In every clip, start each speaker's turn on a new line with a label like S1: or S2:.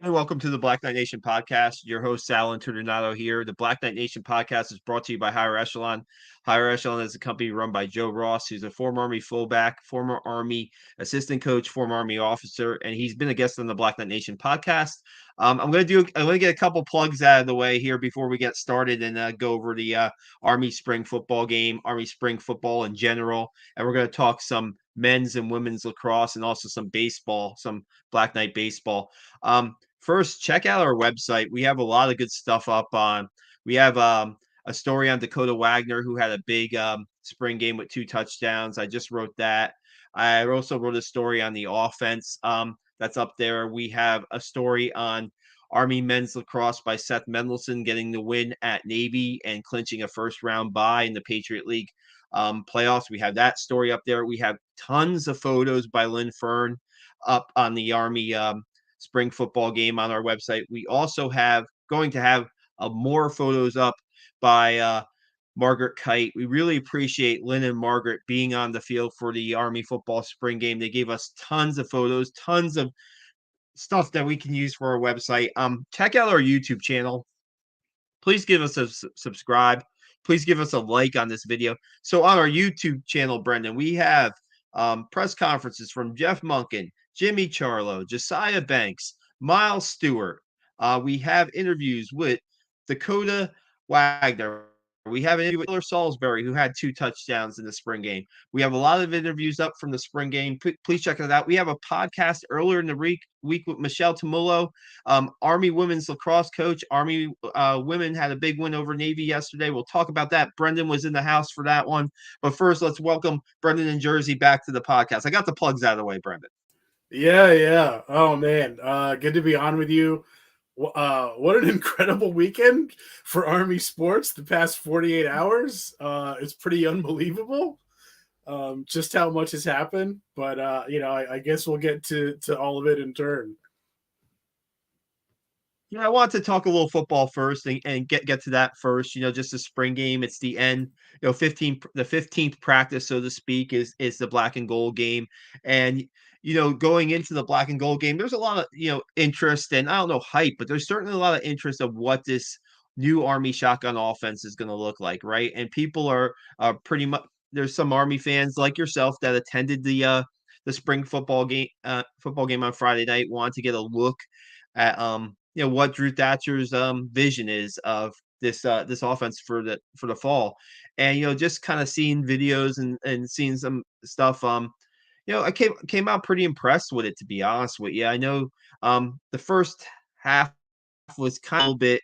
S1: Hey, welcome to the Black Knight Nation podcast. Your host, Sal and Brendan here. The Black Knight Nation podcast is brought to you by Higher Echelon. Higher Echelon is a company run by Joe Ross, who's a former Army fullback, former Army assistant coach, former Army officer, and he's been a guest on the Black Knight Nation podcast. I'm going to get a couple plugs out of the way here before we get started and go over the Army spring football game, Army spring football in general, and we're going to talk some men's and women's lacrosse and also some baseball, some Black Knight baseball. First, check out our website. We have a lot of good stuff up on. We have a story on Dakota Wagner, who had a big spring game with 2 touchdowns. I just wrote that. I also wrote a story on the offense that's up there. We have a story on Army men's lacrosse by Seth Mendelson getting the win at Navy and clinching a first round bye in the Patriot League playoffs. We have that story up there. We have tons of photos by Lynn Fern up on the Army spring football game on our website. We also going to have more photos up by Margaret Kite. We really appreciate Lynn and Margaret being on the field for the Army football spring game. They gave us tons of photos, tons of stuff that we can use for our website. Check out our YouTube channel. Please give us a subscribe. Please give us a like on this video. So on our YouTube channel, Brendan, we have press conferences from Jeff Monken, Jimmy Charlo, Josiah Banks, Miles Stewart. We have interviews with Dakota Wagner. We have an interview with Taylor Salisbury, who had 2 touchdowns in the spring game. We have a lot of interviews up from the spring game. Please check it out. We have a podcast earlier in the week with Michelle Tumullo, Army women's lacrosse coach. Army women had a big win over Navy yesterday. We'll talk about that. Brendan was in the house for that one. But first, let's welcome Brendan and Jersey back to the podcast. I got the plugs out of the way, Brendan.
S2: Yeah. Oh man, good to be on with you. What an incredible weekend for Army sports. The past 48 hours, it's pretty unbelievable. Just how much has happened, but I guess we'll get to all of it in turn.
S1: I want to talk a little football first and get to that first. Just the spring game. It's the end. 15th practice, so to speak, is the black and gold game. And going into the black and gold game, there's a lot of interest and I don't know hype, but there's certainly a lot of interest of what this new Army shotgun offense is going to look like, right? And people are pretty much. There's some Army fans like yourself that attended the spring football game on Friday night, want to get a look at what Drew Thatcher's vision is of this offense for the fall, and just kind of seeing videos and seeing some stuff. I came out pretty impressed with it, to be honest with you. I know the first half was kind of a little bit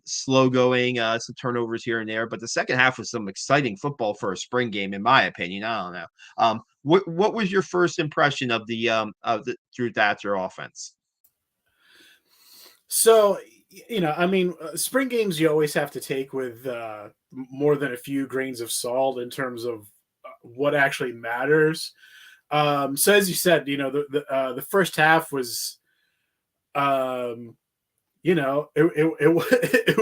S1: slow going, some turnovers here and there, but the second half was some exciting football for a spring game, in my opinion. I don't know. What was your first impression of the Drew Thatcher offense?
S2: So, spring games you always have to take with more than a few grains of salt in terms of what actually matters. So, as you said, the first half was, it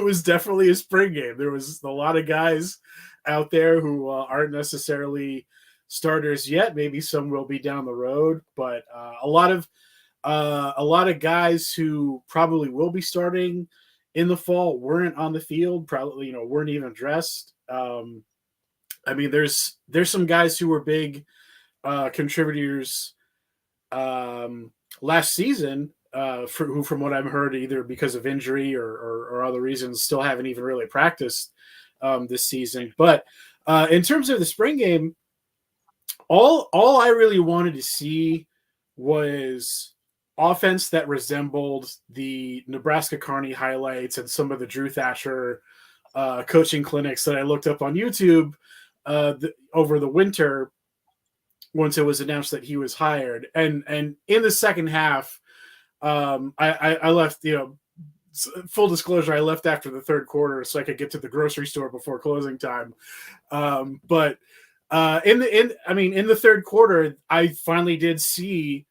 S2: was definitely a spring game. There was a lot of guys out there who aren't necessarily starters yet. Maybe some will be down the road, but a lot of guys who probably will be starting in the fall weren't on the field, probably, weren't even dressed. There's some guys who were big contributors last season who, from what I've heard, either because of injury or other reasons, still haven't even really practiced this season. But in terms of the spring game, all I really wanted to see was offense that resembled the Nebraska Kearney highlights and some of the Drew Thatcher coaching clinics that I looked up on YouTube over the winter once it was announced that he was hired. And in the second half, I left, full disclosure, I left after the third quarter so I could get to the grocery store before closing time. But in the third quarter, I finally did see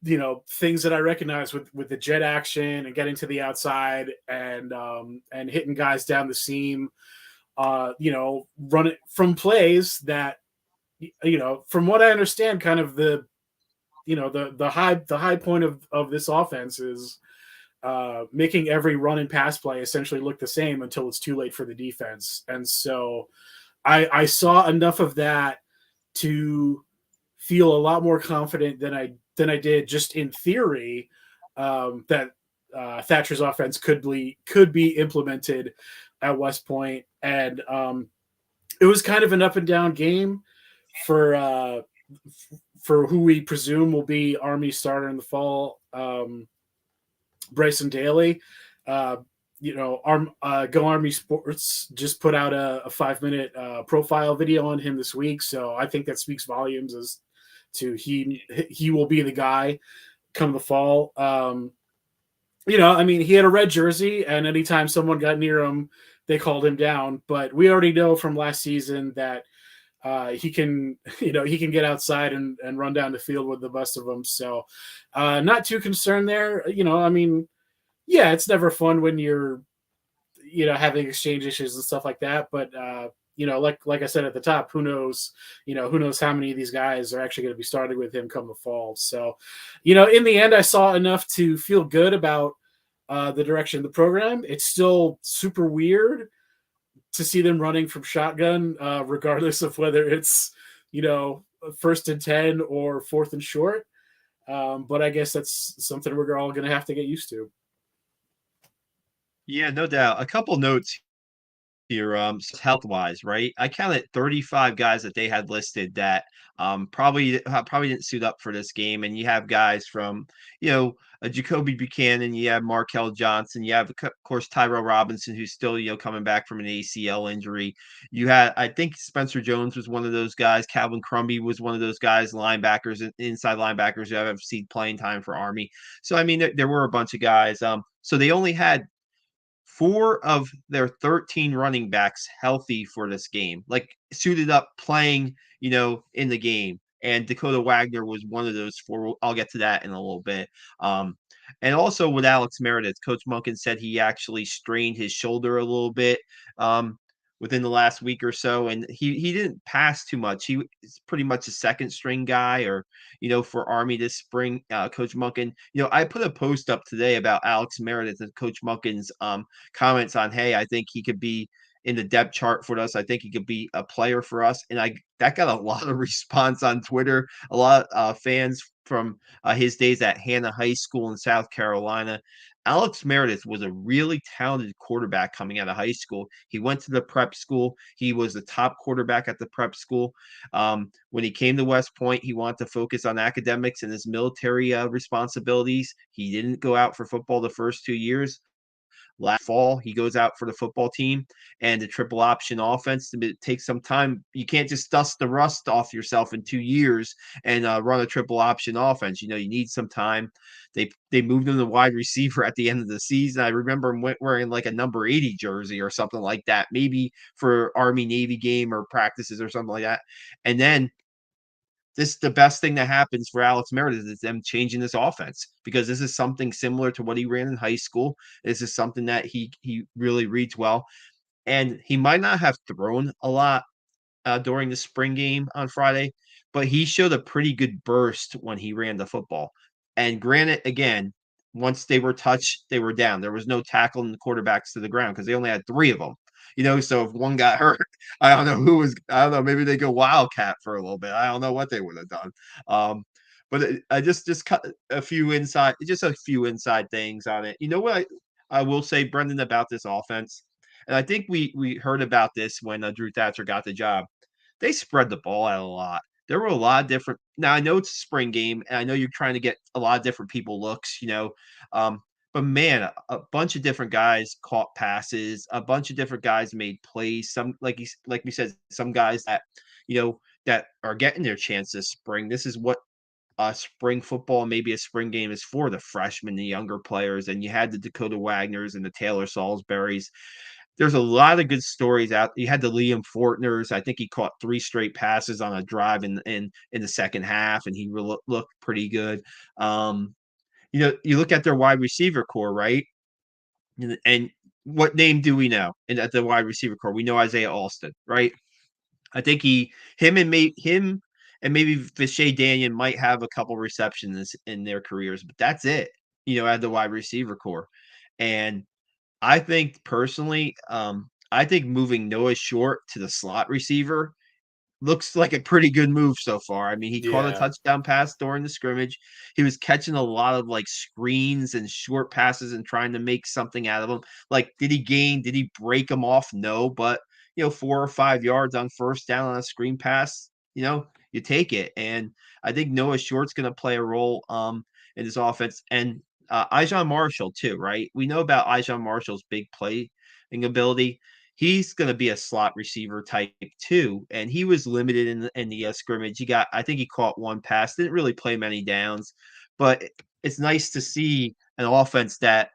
S2: things that I recognize with the jet action and getting to the outside and hitting guys down the seam, run it from plays that, from what I understand, kind of the the high point of this offense is making every run and pass play essentially look the same until it's too late for the defense. And so I saw enough of that to feel a lot more confident than I did just in theory that Thatcher's offense could be implemented at West Point. And it was kind of an up and down game for who we presume will be Army starter in the fall. Bryson Daly. Go Army Sports just put out a 5-minute profile video on him this week, so I think that speaks volumes as to he will be the guy come the fall. He had a red jersey, and anytime someone got near him, they called him down. But we already know from last season that he can get outside and run down the field with the best of them. So not too concerned there. Yeah, it's never fun when you're, having exchange issues and stuff like that. But, like I said at the top, who knows how many of these guys are actually going to be starting with him come the fall. So, in the end, I saw enough to feel good about the direction of the program. It's still super weird to see them running from shotgun, regardless of whether it's, 1st and 10 or 4th and short. But I guess that's something we're all going to have to get used to.
S1: Yeah, no doubt. A couple notes here, health wise, right? I counted 35 guys that they had listed that probably didn't suit up for this game. And you have guys from, Jacoby Buchanan, you have Markel Johnson, you have, of course, Tyrell Robinson, who's still, coming back from an ACL injury. You had, I think Spencer Jones was one of those guys. Calvin Crumby was one of those guys, linebackers, inside linebackers who have seen playing time for Army. So, I mean, there were a bunch of guys. So they only had 4 of their 13 running backs healthy for this game, like suited up playing, in the game. And Dakota Wagner was one of those 4. I'll get to that in a little bit. And also with Alex Meredith, Coach Monken said he actually strained his shoulder a little bit within the last week or so, and he didn't pass too much. He was pretty much a second string guy, or for Army this spring. Coach Monken, I put a post up today about Alex Meredith and Coach Monken's comments on, hey, I think he could be in the depth chart for us. I think he could be a player for us, and that got a lot of response on Twitter. A lot of fans from his days at Hannah High School in South Carolina. Alex Meredith was a really talented quarterback coming out of high school. He went to the prep school. He was the top quarterback at the prep school. When he came to West Point, he wanted to focus on academics and his military responsibilities. He didn't go out for football the first 2 years. Last fall, he goes out for the football team and the triple option offense. It takes some time. You can't just dust the rust off yourself in 2 years and run a triple option offense. You need some time. They moved him to wide receiver at the end of the season. I remember him wearing like a number 80 jersey or something like that, maybe for Army Navy game or practices or something like that. And then the best thing that happens for Alex Meredith is them changing this offense, because this is something similar to what he ran in high school. This is something that he really reads well, and he might not have thrown a lot during the spring game on Friday, but he showed a pretty good burst when he ran the football. And granted, again, once they were touched, they were down. There was no tackling the quarterbacks to the ground because they only had 3 of them. So if one got hurt, I don't know, maybe they go Wildcat for a little bit. I don't know what they would have done. But I just cut a few inside things on it. You know what I will say, Brendan, about this offense, and I think we heard about this when Drew Thatcher got the job. They spread the ball out a lot. There were a lot of different. Now I know it's a spring game, and I know you're trying to get a lot of different people looks. But man, a bunch of different guys caught passes. A bunch of different guys made plays. Some, like we said, some guys that that are getting their chance this spring. This is what spring football, maybe a spring game, is for the freshmen, the younger players. And you had the Dakota Wagners and the Taylor Salisburys. There's a lot of good stories out. You had the Liam Fortners. I think he caught 3 straight passes on a drive in the second half, and he looked pretty good. You look at their wide receiver core, right? And what name do we know? And at the wide receiver core, we know Isaiah Alston, right? I think him and maybe Vishay Daniel might have a couple receptions in their careers, but that's it. At the wide receiver core, and I think personally, I think moving Noah Short to the slot receiver looks like a pretty good move so far. I mean, he caught a
S2: Yeah.
S1: touchdown pass during the scrimmage. He was catching a lot of like screens and short passes and trying to make something out of them. Like, did he break him off? No, but 4 or 5 yards on first down on a screen pass, you take it. And I think Noah Short's going to play a role in this offense. And Ijon Marshall too, right? We know about Ijon Marshall's big playing ability. He's going to be a slot receiver type too, and he was limited in the scrimmage. I think he caught one pass, didn't really play many downs, but it's nice to see an offense that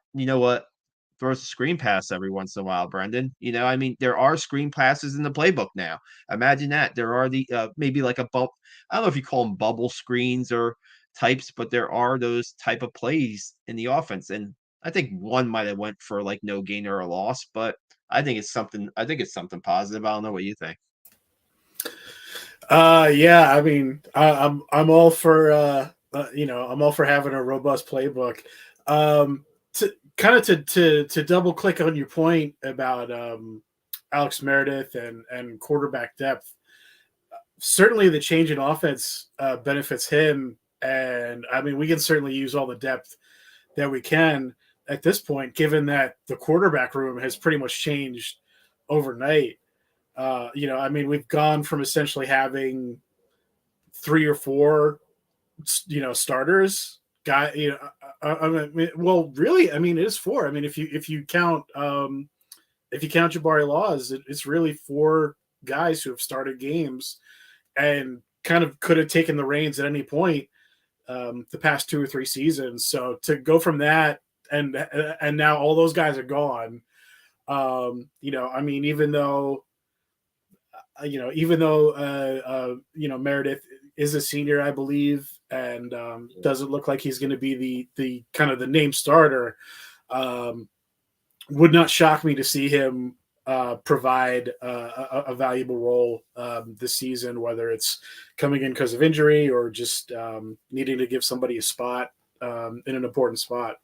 S1: throws a screen pass every once in a while. Brendan, I mean, there are screen passes in the playbook now. Imagine that there are the maybe like a bump. I don't know if you call them bubble screens or types, but there are those type of plays in the offense, and I think one might have went for like no gain or a loss, but I think it's something positive. I don't know what you think.
S2: Yeah, I mean, I'm all for I'm all for having a robust playbook. To kind of to double click on your point about Alex Meredith and quarterback depth. Certainly, the change in offense benefits him, and I mean, we can certainly use all the depth that we can at this point, given that the quarterback room has pretty much changed overnight. I mean, we've gone from essentially having 3 or 4, starters. I mean, well, really, I mean, it is 4. I mean, if you count Jabari Laws, it's really 4 guys who have started games and kind of could have taken the reins at any point the past 2 or 3 seasons. So to go from that and now all those guys are gone. I mean, even though Meredith is a senior, I believe, and doesn't look like he's going to be the kind of the name starter. Would not shock me to see him provide a valuable role this season, whether it's coming in because of injury or just needing to give somebody a spot in an important spot.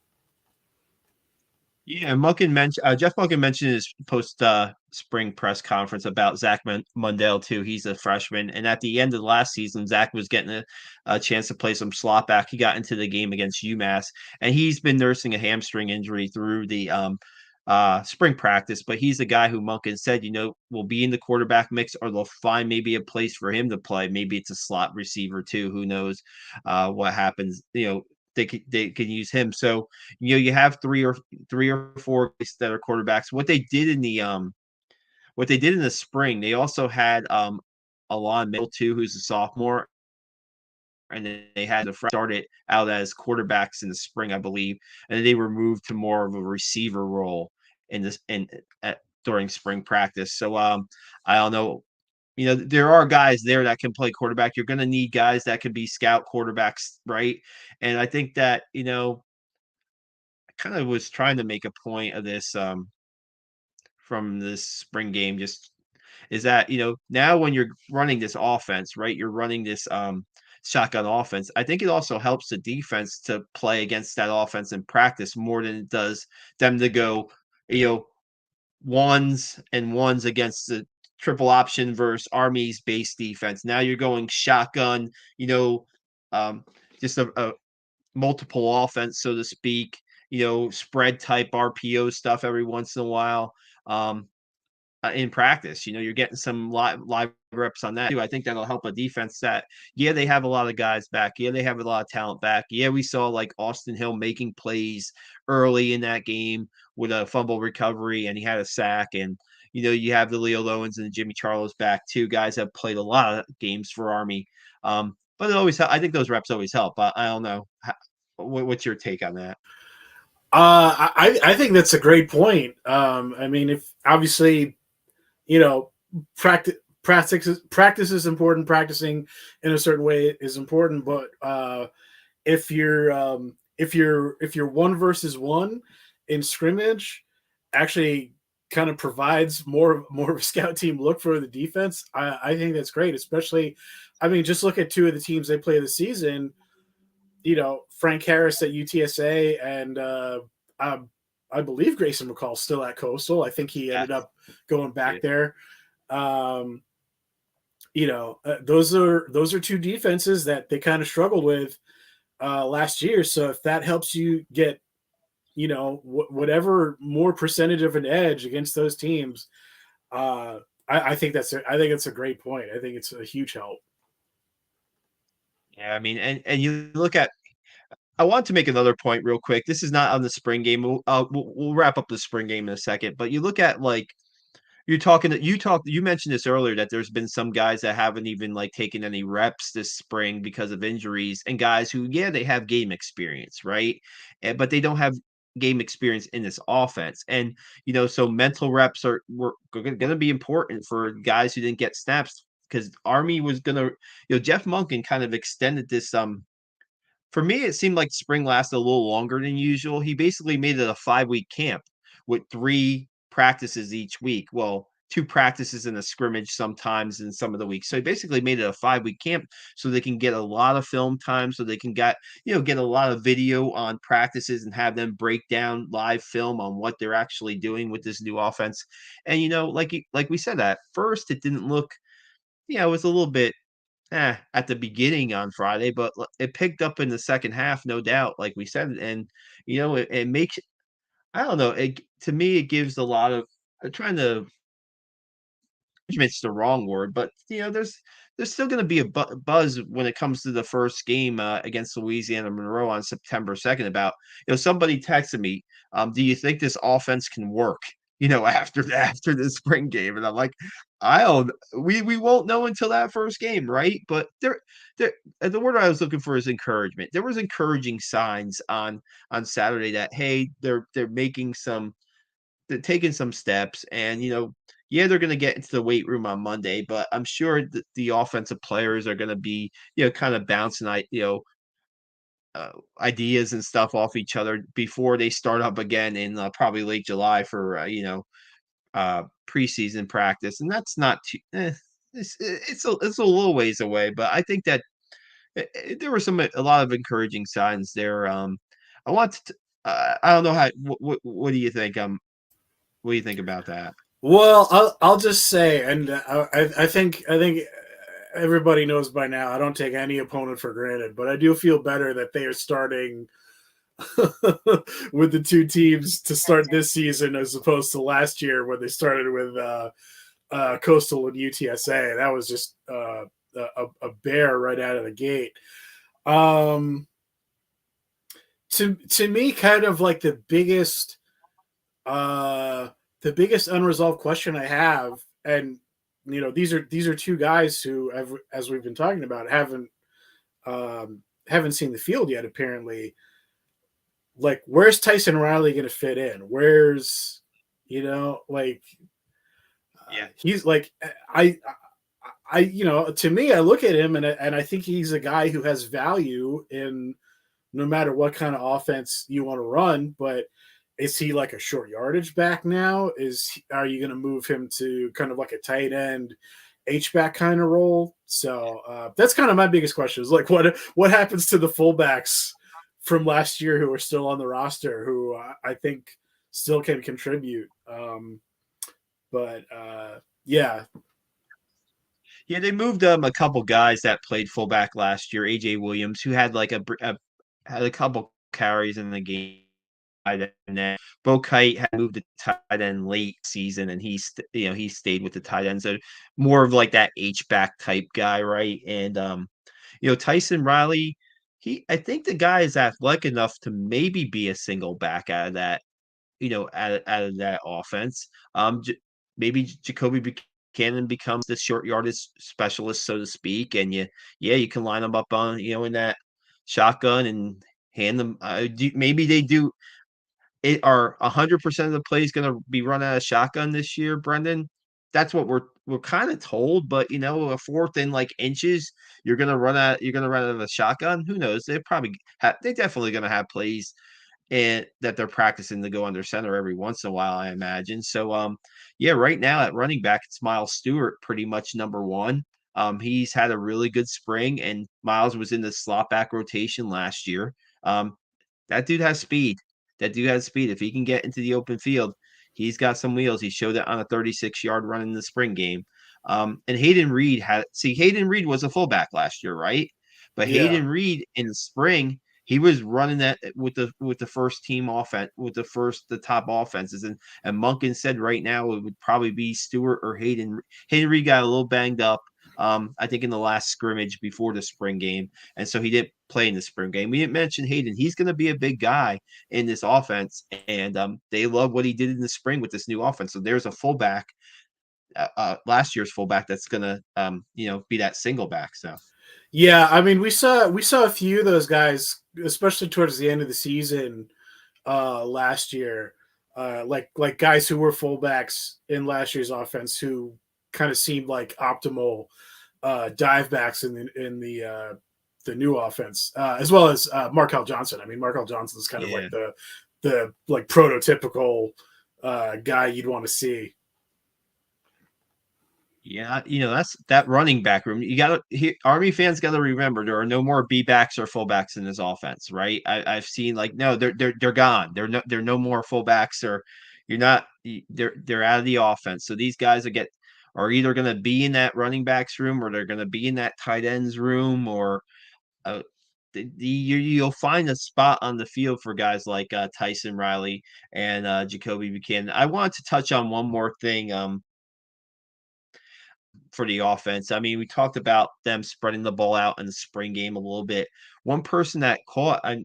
S1: Yeah, Jeff Munkin mentioned his post spring press conference about Zach Mundell too. He's a freshman, and at the end of the last season, Zach was getting a chance to play some slot back. He got into the game against UMass, and he's been nursing a hamstring injury through the spring practice. But he's the guy who Munkin said, will be in the quarterback mix, or they'll find maybe a place for him to play. Maybe it's a slot receiver too. Who knows what happens? They can use him. So you have three or 4 guys that are quarterbacks. What they did in the spring, they also had Alon Mitchell too, who's a sophomore, and then they had the started out as quarterbacks in the spring, I believe, and then they were moved to more of a receiver role in this during spring practice. So I don't know. There are guys there that can play quarterback. You're going to need guys that can be scout quarterbacks, right? And I think that, I kind of was trying to make a point of this from this spring game, just is that, now when you're running this offense, right? You're running this shotgun offense. I think it also helps the defense to play against that offense in practice more than it does them to go, you know, ones and ones against the triple option versus Army's base defense. Now you're going shotgun, um, just a multiple offense, so to speak, spread type RPO stuff every once in a while. In practice, you're getting some live reps on that too. I think that'll help a defense that, yeah, they have a lot of guys back. Yeah, they have a lot of talent back. Yeah, we saw like Austin Hill making plays early in that game with a fumble recovery, and he had a sack. And you have the Leo Owens and the Jimmy Charles back too. Guys have played a lot of games for Army. But I think those reps always help. I don't know. What's your take on that?
S2: I think that's a great point. I mean, if obviously, practice is important. Practicing in a certain way is important, but if you're 1 versus 1 in scrimmage, actually kind of provides more of a scout team look for the defense, I think that's great. Especially, I mean, just look at two of the teams they play this season. You know, Frank Harris at UTSA and I believe Grayson McCall's still at Coastal. I think he ended
S1: Yes.
S2: up going
S1: Yeah.
S2: back there. Um, you know, those are two defenses that they kind of struggled with last year. So if that helps you get, you know, whatever more percentage of an edge against those teams, I think I think it's a great point. I think it's a huge help.
S1: Yeah, I mean, and you look at I want to make another point real quick. This is not on the spring game. We'll wrap up the spring game in a second, but you look at like you mentioned this earlier that there's been some guys that haven't even like taken any reps this spring because of injuries, and guys who, yeah, they have game experience, right? But they don't have game experience in this offense. And so mental reps were going to be important for guys who didn't get snaps because Army was going to, Jeff Monken kind of extended this for me, it seemed like spring lasted a little longer than usual. He basically made it a 5-week camp with 3 practices each week. Well, 2 practices and a scrimmage sometimes in some of the weeks. So he basically made it a 5-week camp so they can get a lot of film time, so they can get a lot of video on practices and have them break down live film on what they're actually doing with this new offense. And like we said at first, it didn't look, it was a little bit at the beginning on Friday, but it picked up in the second half, no doubt, like we said, and it makes I don't know, to me it gives a lot of trying to management's the wrong word, but there's still going to be a buzz when it comes to the first game against Louisiana Monroe on September 2nd. About somebody texted me, do you think this offense can work? After the spring game, and I'm like, I don't. We won't know until that first game, right? But there, the word I was looking for is encouragement. There was encouraging signs on Saturday that, hey, they're making some they're taking some steps, and yeah, they're going to get into the weight room on Monday, but I'm sure the offensive players are going to be kind of bouncing uh, ideas and stuff off each other before they start up again in probably late July for preseason practice, and that's not too. It's a little ways away, but I think that there were a lot of encouraging signs there. I want to. I don't know how. What do you think? What do you think about that?
S2: Well, I'll just say, and I think everybody knows by now. I don't take any opponent for granted, but I do feel better that they are starting with the two teams to start this season as opposed to last year when they started with Coastal and UTSA. That was just a bear right out of the gate. Um, to me, kind of like uh, the biggest unresolved question I have, and these are two guys who have, as we've been talking about, haven't seen the field yet. Apparently, like, where's Tyson Riley going to fit in? Where's like
S1: Yeah.
S2: he's like to me, I look at him and I think he's a guy who has value in no matter what kind of offense you want to run. But is he like a short yardage back now? Are you going to move him to kind of like a tight end H back kind of role? So that's kind of my biggest question is like what happens to the fullbacks from last year who are still on the roster who I think still can contribute. But yeah,
S1: Yeah, they moved a couple guys that played fullback last year. AJ Williams, who had had a couple carries in the game. And then Bo Kite had moved to tight end late season, and he stayed with the tight end. So more of like that H back type guy, right? And Tyson Riley, I think the guy is athletic enough to maybe be a single back out of that, out of that offense. Maybe Jacoby Buchanan becomes the short yardage specialist, so to speak, and you can line them up on in that shotgun and hand them. Maybe they do. Are 100% of the plays going to be run out of shotgun this year, Brendan? That's what we're kind of told, but a fourth and like inches, you're gonna run out of a shotgun. Who knows? They definitely gonna have plays and that they're practicing to go under center every once in a while, I imagine. So, yeah, right now at running back, it's Miles Stewart, pretty much number one. He's had a really good spring, and Miles was in the slot back rotation last year. Um, that dude has speed. That dude has speed. If he can get into the open field, he's got some wheels. He showed it on a 36-yard run in the spring game. And Hayden Reed was a fullback last year, right? But
S2: Yeah.
S1: Hayden Reed in the spring, he was running that with the first team offense, with the top offenses. And Monken said right now it would probably be Stewart or Hayden. Hayden Reed got a little banged up. I think in the last scrimmage before the spring game, and so he didn't play in the spring game. We didn't mention Hayden. He's going to be a big guy in this offense, and they love what he did in the spring with this new offense. So there's a fullback, last year's fullback, that's going to be that single back. So
S2: Yeah, I mean, we saw a few of those guys, especially towards the end of the season last year, like guys who were fullbacks in last year's offense who kind of seemed like optimal dive backs in the new offense, as well as Markel Johnson. I mean, Markel Johnson is kind of
S1: yeah.
S2: like the like prototypical guy you'd want to see.
S1: Yeah, that's that running back room. You got to Army fans got to remember there are no more B backs or fullbacks in this offense, right? I've seen like no, they're gone. They're no more fullbacks, or you're not. They're out of the offense. So these guys are either going to be in that running backs room, or they're going to be in that tight ends room, or uh, you'll find a spot on the field for guys like Tyson Riley and Jacoby Buchanan. I wanted to touch on one more thing. For the offense. I mean, we talked about them spreading the ball out in the spring game a little bit. One person that caught, I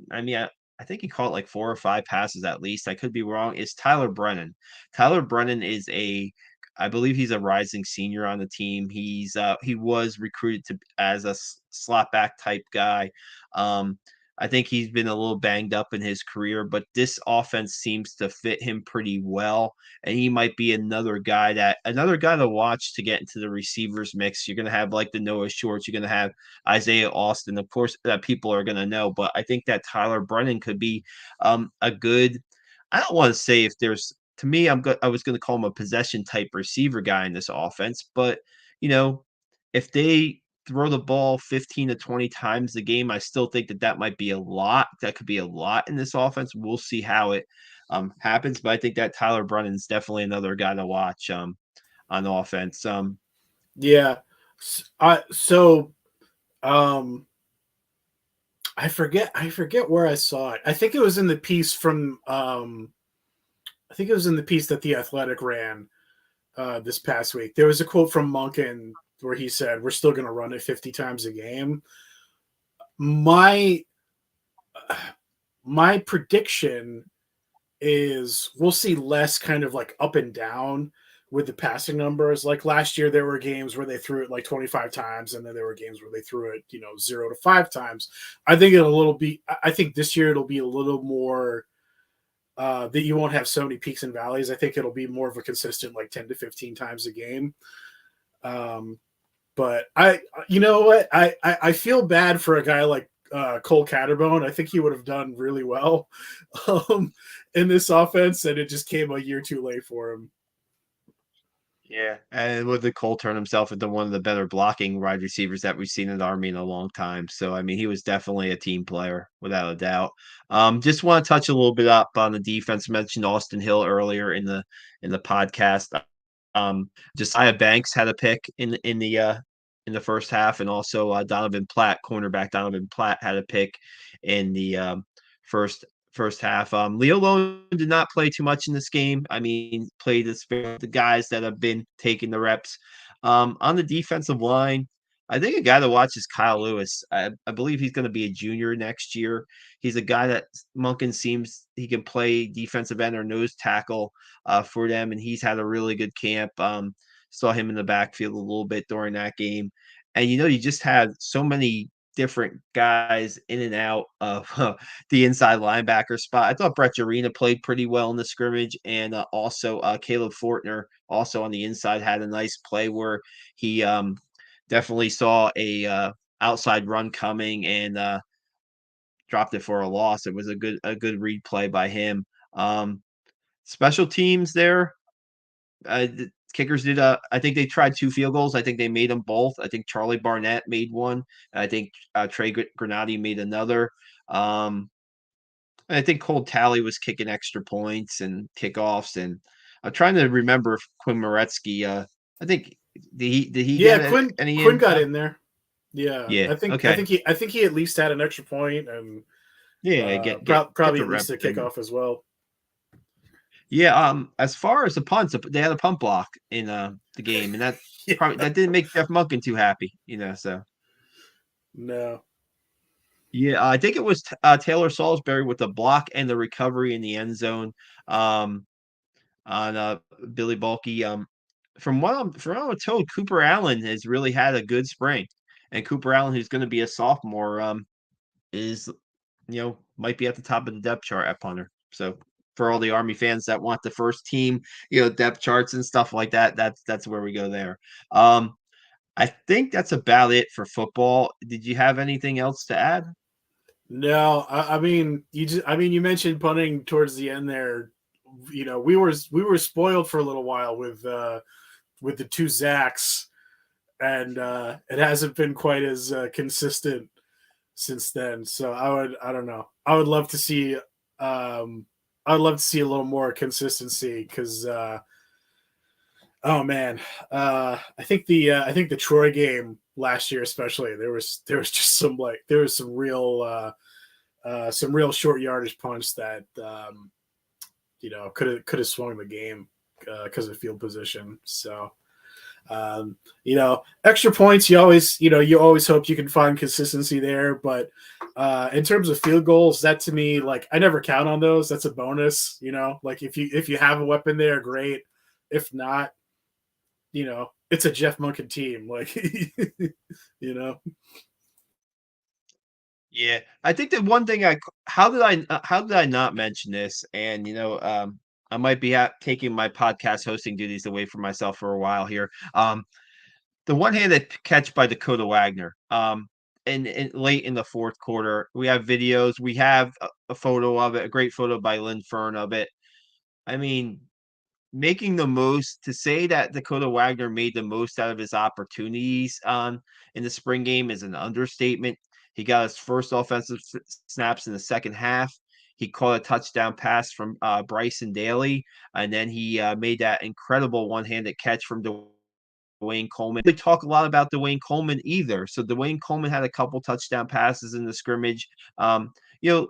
S1: think he caught like 4 or 5 passes at least. I could be wrong. Is Tyler Brennan. Tyler Brennan is I believe he's a rising senior on the team. He was recruited to as a slot back type guy. Um, I think he's been a little banged up in his career, but this offense seems to fit him pretty well, and he might be another guy to watch to get into the receivers mix. You're going to have like the Noah Shorts, you're going to have Isaiah Austin, of course, that people are going to know. But I think that Tyler Brennan could be a good. I don't want to say if there's to me, I was going to call him a possession type receiver guy in this offense, but you know, if they throw the ball 15 to 20 times a game, I still think that might be a lot. That could be a lot in this offense. We'll see how it happens. But I think that Tyler Brennan's definitely another guy to watch on offense.
S2: Yeah. So um I forget where I saw it. I think it was in the piece from I think it was in the piece that the Athletic ran this past week. There was a quote from Monken where he said, "We're still going to run it 50 times a game." My my prediction is we'll see less kind of like up and down with the passing numbers. Like last year, there were games where they threw it like 25 times, and then there were games where they threw it, 0 to 5 times. I think this year it'll be a little more that you won't have so many peaks and valleys. I think it'll be more of a consistent like 10 to 15 times a game. Um, but you know what? I feel bad for a guy like Cole Catterbone. I think he would have done really well um, in this offense, and it just came a year too late for him.
S1: Yeah, and with the Cole turn himself into one of the better blocking wide receivers that we've seen in the Army in a long time. So I mean, he was definitely a team player without a doubt. Just want to touch a little bit up on the defense. Mentioned Austin Hill earlier in the podcast. Josiah Banks had a pick in the first half, and also Donovan Platt, cornerback Donovan Platt, had a pick in the first first half. Leo Lone did not play too much in this game. I mean, played as the guys that have been taking the reps. On the defensive line, I think a guy to watch is Kyle Lewis. I believe he's going to be a junior next year. He's a guy that Monken seems he can play defensive end or nose tackle for them, and he's had a really good camp. Saw him in the backfield a little bit during that game. And you just had so many different guys in and out of the inside linebacker spot. I thought Brett Jarena played pretty well in the scrimmage, and also Caleb Fortner, also on the inside, had a nice play where he definitely saw a outside run coming, and dropped it for a loss. It was a good read play by him. Special teams there. The kickers did. I think they tried 2 field goals. I think they made them both. I think Charlie Barnett made one. I think Trey Granati made another. Um, I think Cole Talley was kicking extra points and kickoffs, and I'm trying to remember if Quinn Moretsky. I think did he
S2: Yeah,
S1: get
S2: Quinn
S1: any
S2: Quinn
S1: in?
S2: got in there. Yeah,
S1: Yeah.
S2: I
S1: Okay.
S2: think he at least had an extra point and
S1: Yeah. Get
S2: probably
S1: the
S2: at
S1: rep
S2: least a
S1: in.
S2: kickoff as well.
S1: Yeah. As far as the punts, they had a punt block in the game, and that
S2: Yeah,
S1: probably that didn't make Jeff Munkin too happy. So.
S2: no.
S1: Yeah, I think it was Taylor Salisbury with the block and the recovery in the end zone um, on Billy Bulkey. From what I'm told, Cooper Allen has really had a good spring, and Cooper Allen, who's going to be a sophomore, is might be at the top of the depth chart at punter. So for all the Army fans that want the first team, depth charts and stuff like that, that's where we go there. I think that's about it for football. Did you have anything else to add?
S2: No, I mean you mentioned punting towards the end there. We were spoiled for a little while with the two Zacks, and it hasn't been quite as consistent since then. So I don't know. Um, I would love to see a little more consistency because oh man, I think the Troy game last year especially there was just there was some real short yardage punts that could have swung the game because of field position. So extra points, you always hope you can find consistency there. But in terms of field goals, that to me, like I never count on those. That's a bonus. Like if you have a weapon there, great. If not, it's a Jeff Munkin team. Like
S1: Yeah, I think the one thing how did I not mention this? And I might be taking my podcast hosting duties away from myself for a while here. The one-handed catch by Dakota Wagner. And late in the fourth quarter, we have videos. We have a photo of it, a great photo by Lynn Fern of it. I mean, making the most to say that Dakota Wagner made the most out of his opportunities in the spring game is an understatement. He got his first offensive snaps in the second half. He caught a touchdown pass from Bryson Daly, and then he made that incredible one-handed catch from Dwayne Coleman. We talk a lot about Dwayne Coleman either. So Dwayne Coleman had a couple touchdown passes in the scrimmage. You know,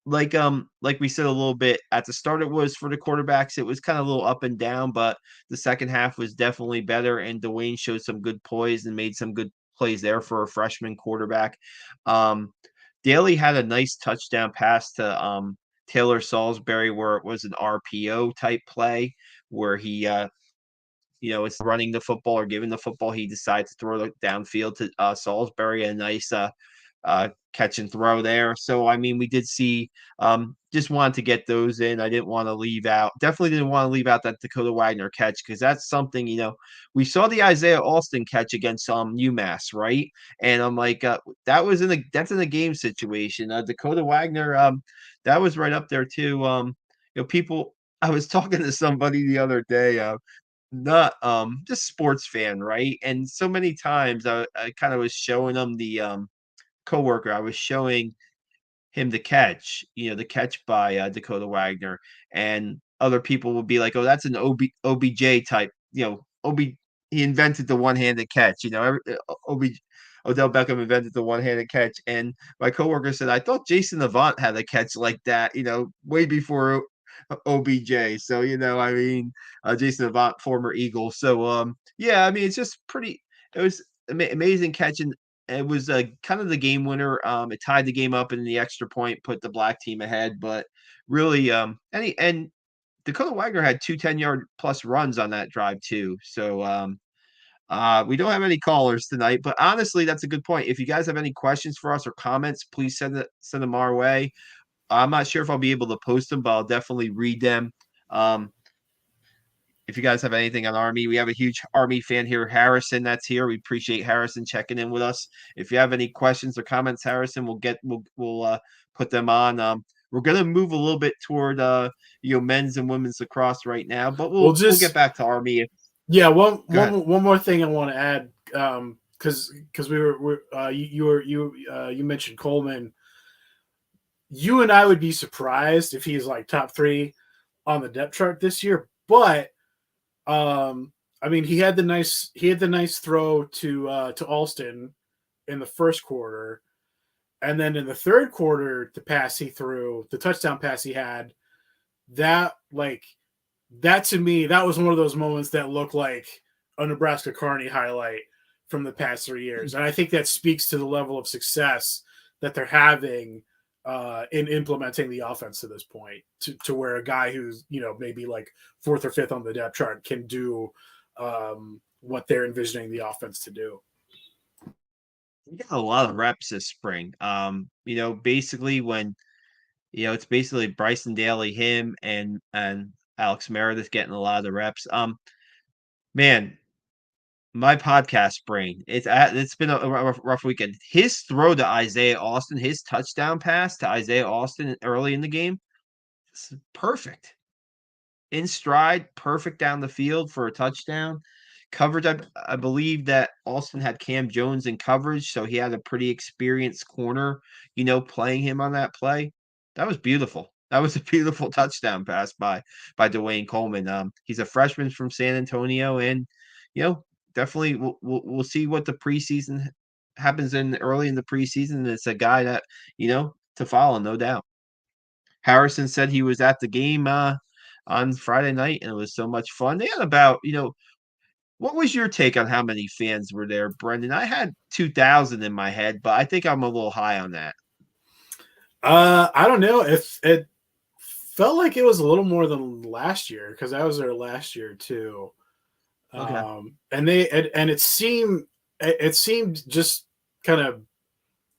S1: like we said a little bit at the start, it was for the quarterbacks, it was kind of a little up and down, but the second half was definitely better, and Dwayne showed some good poise and made some good plays there for a freshman quarterback. Um, Daly had a nice touchdown pass to Taylor Salisbury where it was an RPO type play where he it's running the football or giving the football. He decides to throw it downfield to Salisbury, a nice catch and throw there. So, I mean, we did see, just wanted to get those in. I didn't want to leave out, definitely didn't want to leave out that Dakota Wagner catch because that's something, we saw the Isaiah Austin catch against UMass, right? And I'm like, that's in a game situation. Dakota Wagner, that was right up there too. People, I was talking to somebody the other day, not just sports fan, right? And so many times I kind of was showing them the coworker, I was showing him the catch by Dakota Wagner, and other people would be like, "Oh, that's an OBJ type." He invented the one-handed catch. Odell Beckham invented the one-handed catch, and my coworker said, "I thought Jason Avant had a catch like that. Way before OBJ." So I mean, Jason Avant, former Eagle. So yeah, I mean, it's just pretty. It was amazing catching. It was kind of the game winner. It tied the game up in the extra point, put the black team ahead. But really, and Dakota Wagner had 2 10-yard plus runs on that drive too. So we don't have any callers tonight, but honestly, that's a good point. If you guys have any questions for us or comments, please send them our way. I'm not sure if I'll be able to post them, but I'll definitely read them. Um, if you guys have anything on Army, we have a huge Army fan here, Harrison. That's here. We appreciate Harrison checking in with us. If you have any questions or comments, Harrison, we'll put them on. We're gonna move a little bit toward men's and women's lacrosse right now, but
S2: We'll
S1: we'll get
S2: just
S1: back to Army.
S2: yeah
S1: Go ahead.
S2: one more thing I want to add, because you mentioned Coleman. You and I would be surprised if he's like top 3 on the depth chart this year, but I mean, he had the nice throw to Alston in the first quarter, and then in the third quarter, the touchdown pass he had, that to me, that was one of those moments that looked like a Nebraska Kearney highlight from the past 3 years, and I think that speaks to the level of success that they're having in implementing the offense to this point, to where a guy who's maybe like 4th or 5th on the depth chart can do what they're envisioning the offense to do.
S1: We got a lot of reps this spring. Basically when it's basically Bryson Daly, him and Alex Meredith getting a lot of the reps. Man, my podcast brain. It's been a rough weekend. His throw to Isaiah Austin, his touchdown pass to Isaiah Austin early in the game, perfect. In stride, perfect down the field for a touchdown. Coverage, I believe that Austin had Cam Jones in coverage, so he had a pretty experienced corner, playing him on that play. That was beautiful. That was a beautiful touchdown pass by Dwayne Coleman. He's a freshman from San Antonio, and definitely we'll see what the preseason happens early in the preseason. It's a guy that to follow, no doubt. Harrison said he was at the game on Friday night, and it was so much fun. They had about, what was your take on how many fans were there, Brendan? I had 2,000 in my head, but I think I'm a little high on that.
S2: I don't know if it felt like it was a little more than last year, because I was there last year too.
S1: Okay.
S2: And it seemed just kind of,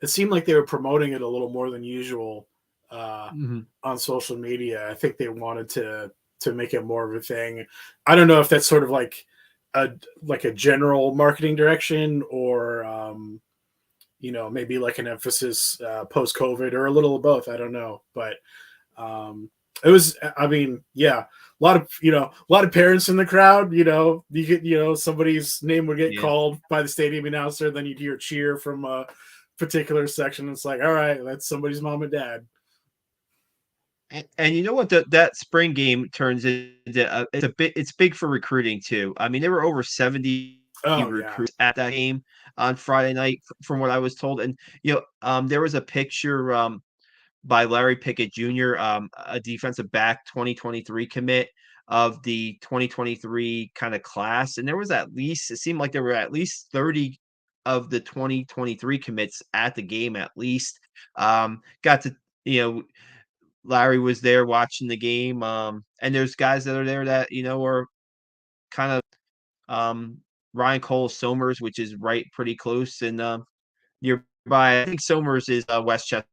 S2: it seemed like they were promoting it a little more than usual on social media. I think they wanted to make it more of a thing. I don't know if that's sort of like a general marketing direction, or maybe like an emphasis post COVID, or a little of both. I don't know, but it was, I mean, yeah, a lot of parents in the crowd. You get, somebody's name would get called by the stadium announcer, then you'd hear a cheer from a particular section. It's like, all right, that's somebody's mom and dad.
S1: And you know what, that spring game turns into it's big for recruiting too. I mean, there were over 70 recruits at that game on Friday night, from what I was told. And there was a picture by Larry Pickett Jr., a defensive back 2023 commit of the 2023 kind of class, and it seemed like there were at least 30 of the 2023 commits at the game at least. Got to Larry was there watching the game, and there's guys that are there that are kind of Ryan Cole Somers, which is right pretty close and nearby. I think Somers is Westchester.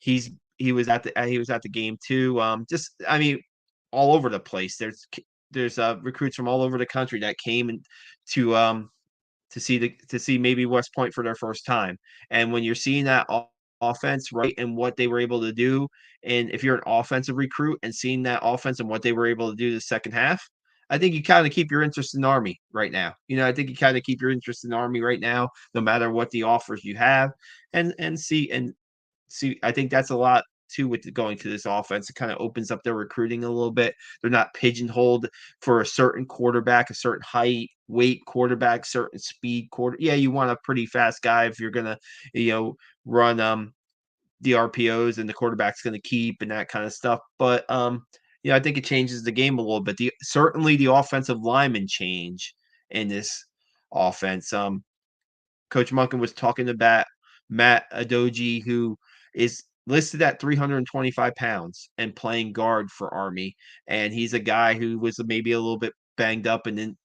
S1: He was at the game too. Just, I mean, all over the place. There's recruits from all over the country that came and to see maybe West Point for their first time. And when you're seeing that offense, right, and what they were able to do, and if you're an offensive recruit and seeing that offense and what they were able to do the second half, I think you kind of keep your interest in Army right now. I think you kind of keep your interest in Army right now, no matter what the offers you have, and see. I think that's a lot too with going to this offense. It kind of opens up their recruiting a little bit. They're not pigeonholed for a certain quarterback, a certain height, weight quarterback, certain speed quarter. Yeah, you want a pretty fast guy if you're gonna, run the RPOs, and the quarterback's gonna keep and that kind of stuff. But I think it changes the game a little bit. Certainly the offensive linemen change in this offense. Coach Munkin was talking about Matt Adoji, who is listed at 325 pounds and playing guard for Army. And he's a guy who was maybe a little bit banged up and didn't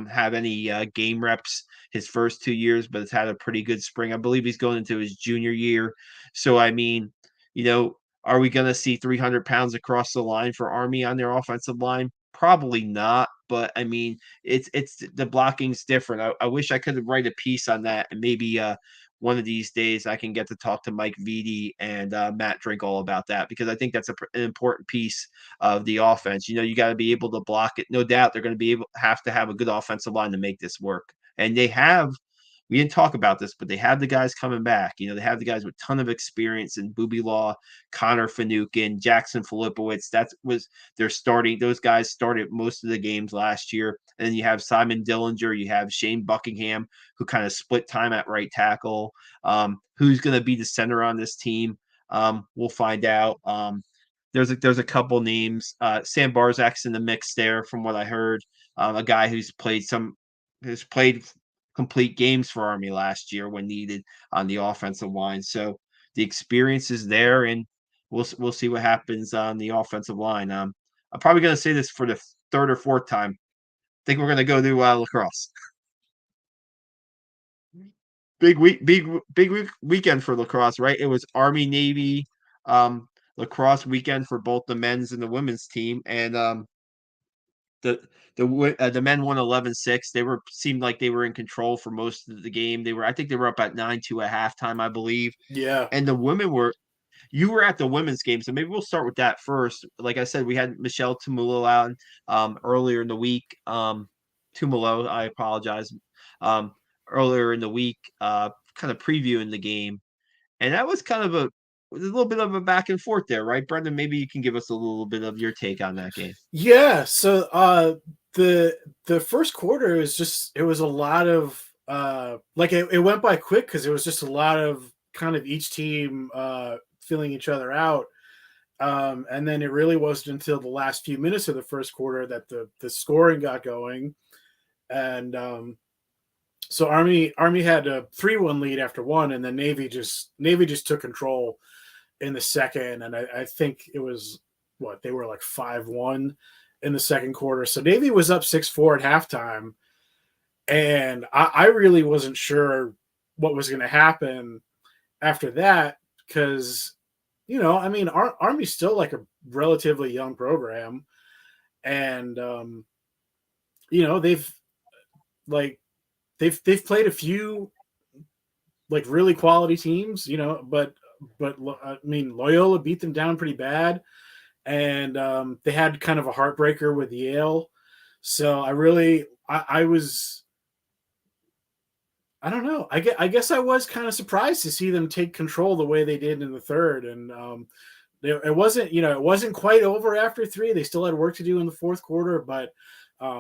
S1: have any game reps his first 2 years, but has had a pretty good spring. I believe he's going into his junior year. So, I mean, are we going to see 300 pounds across the line for Army on their offensive line? Probably not, but I mean, it's the blocking's different. I wish I could write a piece on that, and maybe one of these days I can get to talk to Mike Vitti and Matt Drinkle about that because I think that's an important piece of the offense. You know, you got to be able to block it. No doubt they're going to be able have to have a good offensive line to make this work, and they have. We didn't talk about this, but they have the guys coming back. You know, they have the guys with ton of experience in Booby Law, Connor Finucane, Jackson Filipowicz. That was they're starting. Those guys started most of the games last year. And then you have Simon Dillinger, you have Shane Buckingham, who kind of split time at right tackle. Who's going to be the center on this team? We'll find out. There's a couple names. Sam Barzak's in the mix there, from what I heard. A guy who's played complete games for Army last year when needed on the offensive line. So the experience is there, and we'll see what happens on the offensive line. I'm probably going to say this for the third or fourth time. I think we're going to go to lacrosse. Big weekend for lacrosse, right? It was Army Navy lacrosse weekend for both the men's and the women's team, and the the men won 11-6. They seemed like they were in control for most of the game. I think they were up at 9-2 at halftime, I believe.
S2: Yeah.
S1: And the women were you were at the women's game, so maybe we'll start with that first. Like I said, we had Michelle Tumolo out earlier in the week. Tumolo, I apologize. Earlier in the week, kind of previewing the game, and that was kind of a little bit of a back and forth there, right, Brendan? Maybe you can give us a little bit of your take on that game.
S2: Yeah. So the first quarter it was a lot of like it went by quick because it was just a lot of kind of each team filling each other out. And then it really wasn't until the last few minutes of the first quarter that the scoring got going. And so Army had a 3-1 lead after one, and then Navy just took control in the second. And I think it was they were like 5-1 in the second quarter. So Navy was up 6-4 at halftime. And I really wasn't sure what was going to happen after that because, you know, I mean, Army's still like a relatively young program. And, you know, they've played a few like really quality teams, you know, but I mean, Loyola beat them down pretty bad. And they had kind of a heartbreaker with Yale. So I don't know. I guess I was kind of surprised to see them take control the way they did in the third. And it wasn't quite over after 3. They still had work to do in the fourth quarter. But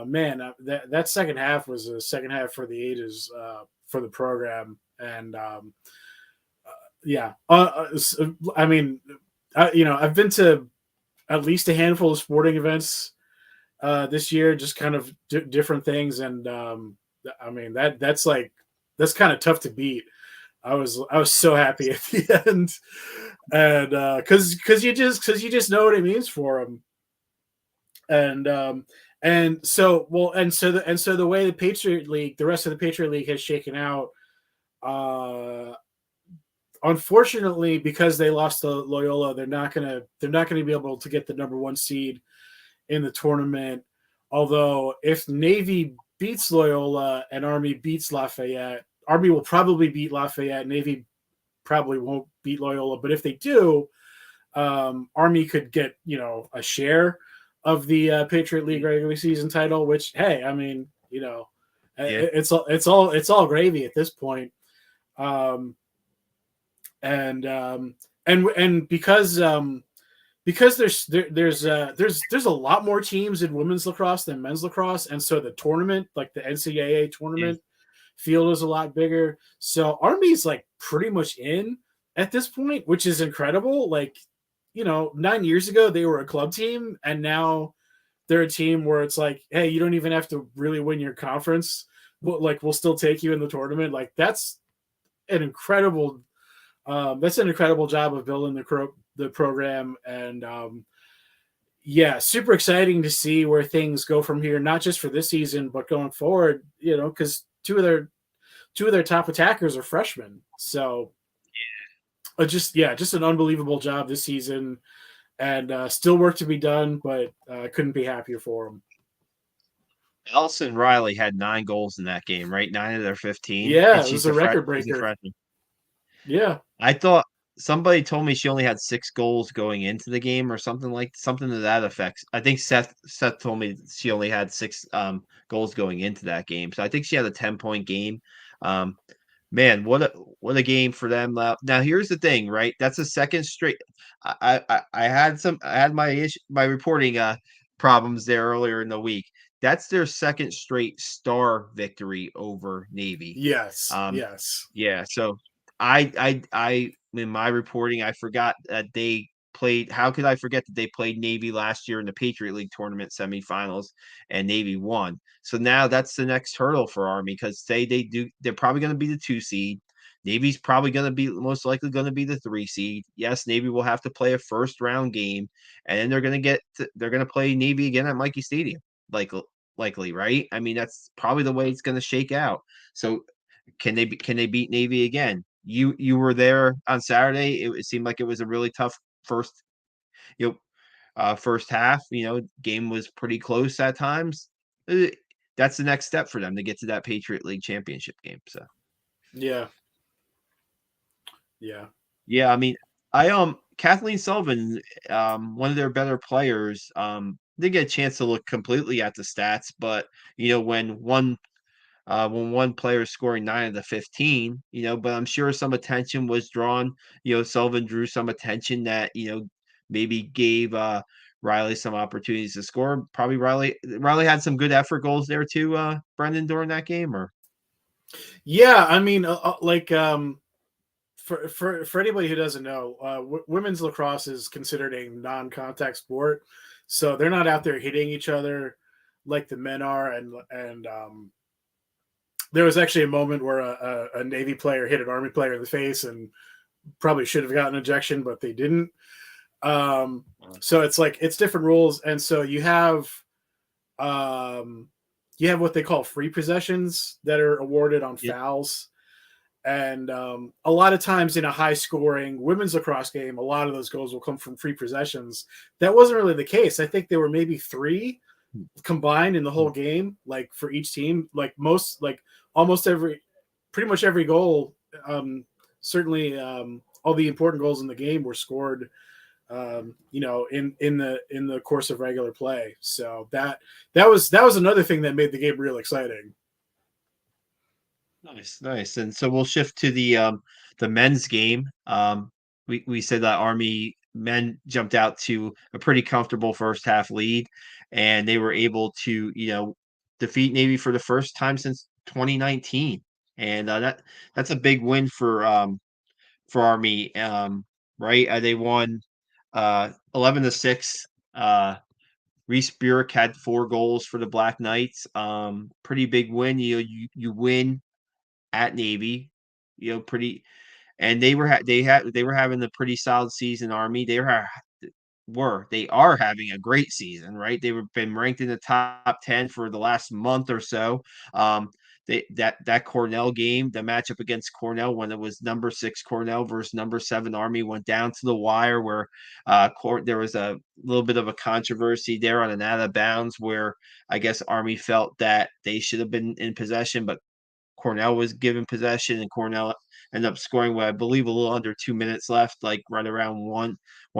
S2: man, that second half was a second half for the ages for the program. And I mean, I've been to at least a handful of sporting events this year, just kind of different things. And I mean, that's kind of tough to beat. I was so happy at the end, and because you just know what it means for them. And so the way the rest of the Patriot League has shaken out, unfortunately, because they lost to Loyola, they're not gonna be able to get the number 1 seed in the tournament. Although if Navy beats Loyola and Army beats Lafayette, Army will probably beat Lafayette. Navy probably won't beat Loyola, but if they do, Army could get, you know, a share of the Patriot League regular season title. Which, hey, I mean, you know, it's all gravy at this point. And because there's a lot more teams in women's lacrosse than men's lacrosse, and so the tournament, like the NCAA tournament field, is a lot bigger. So Army's like pretty much in at this point, which is incredible. Like, you know, 9 years ago they were a club team, and now they're a team where it's like, hey, you don't even have to really win your conference, but like we'll still take you in the tournament. Like that's an incredible job of building the program. And super exciting to see where things go from here, not just for this season but going forward, you know, because two of their top attackers are freshmen. So just an unbelievable job this season. and still work to be done, but couldn't be happier for them.
S1: Ellison Riley had 9 goals in that game, right? 9 of their 15, and
S2: Yeah, it was
S1: she's
S2: a
S1: a
S2: record
S1: she's a
S2: breaker.
S1: freshman.
S2: Yeah.
S1: I thought somebody told me she only had 6 goals going into the game or something to that effect. I think Seth told me she only had 6 goals going into that game. So I think she had a 10-point game. Um, Man, what a game for them. Now here's the thing, right? That's a second straight. I had my reporting problems there earlier in the week. That's their second straight star victory over Navy.
S2: Yes.
S1: Um,
S2: Yes.
S1: yeah, so I in my reporting I forgot that they played. How could I forget that they played Navy last year in the Patriot League tournament semifinals and Navy won? So now that's the next hurdle for Army because they're probably going to be the 2 seed. Navy's probably going to be most likely going to be the 3 seed. Yes, Navy will have to play a first round game, and then they're going to play Navy again at Mikey Stadium, like likely, right? I mean, that's probably the way it's going to shake out. So can they beat Navy again? You were there on Saturday. It seemed like it was a really tough first you know first half. Game was pretty close at times. Uh, That's the next step for them to get to that Patriot League championship game. So
S2: Yeah. Yeah.
S1: yeah, I mean, I Kathleen Sullivan, one of their better players, didn't get a chance to look completely at the stats, but when one player is scoring 9 of the 15, but I'm sure some attention was drawn. Sullivan drew some attention that, maybe gave Riley some opportunities to score. Probably Riley had some good effort goals there too, Brendan, during that game, or
S2: Yeah. I mean, for anybody who doesn't know, women's lacrosse is considered a non-contact sport, so they're not out there hitting each other like the men are, and there was actually a moment where a Navy player hit an Army player in the face and probably should have gotten an ejection, but they didn't. Um, so it's like it's different rules, and so um, you have what they call free possessions that are awarded on
S1: yeah,
S2: fouls. And a lot of times in a high scoring women's lacrosse game, a lot of those goals will come from free possessions. That wasn't really the case. I think there were maybe 3 combined in the whole game, like for each team. Almost pretty much every goal, certainly all the important goals in the game were scored, in the course of regular play. So that was another thing that made the game real exciting.
S1: nice, nice. And so we'll shift to the men's game. We said that Army men jumped out to a pretty comfortable first half lead, and they were able to defeat Navy for the first time since 2019, and that's a big win for Army. Right? They won 11-6. Reese Burek had 4 goals for the Black Knights. Pretty big win. You win at Navy, pretty, and they were having a pretty solid season. Army, they are having a great season, right? They were been ranked in the top 10 for the last month or so. Um, that Cornell game, the matchup against Cornell when it was number 6 Cornell versus number 7 Army, went down to the wire where there was a little bit of a controversy there on an out of bounds where I guess Army felt that they should have been in possession, but Cornell was given possession, and Cornell ended up scoring what I believe a little under 2 minutes left, like right around 1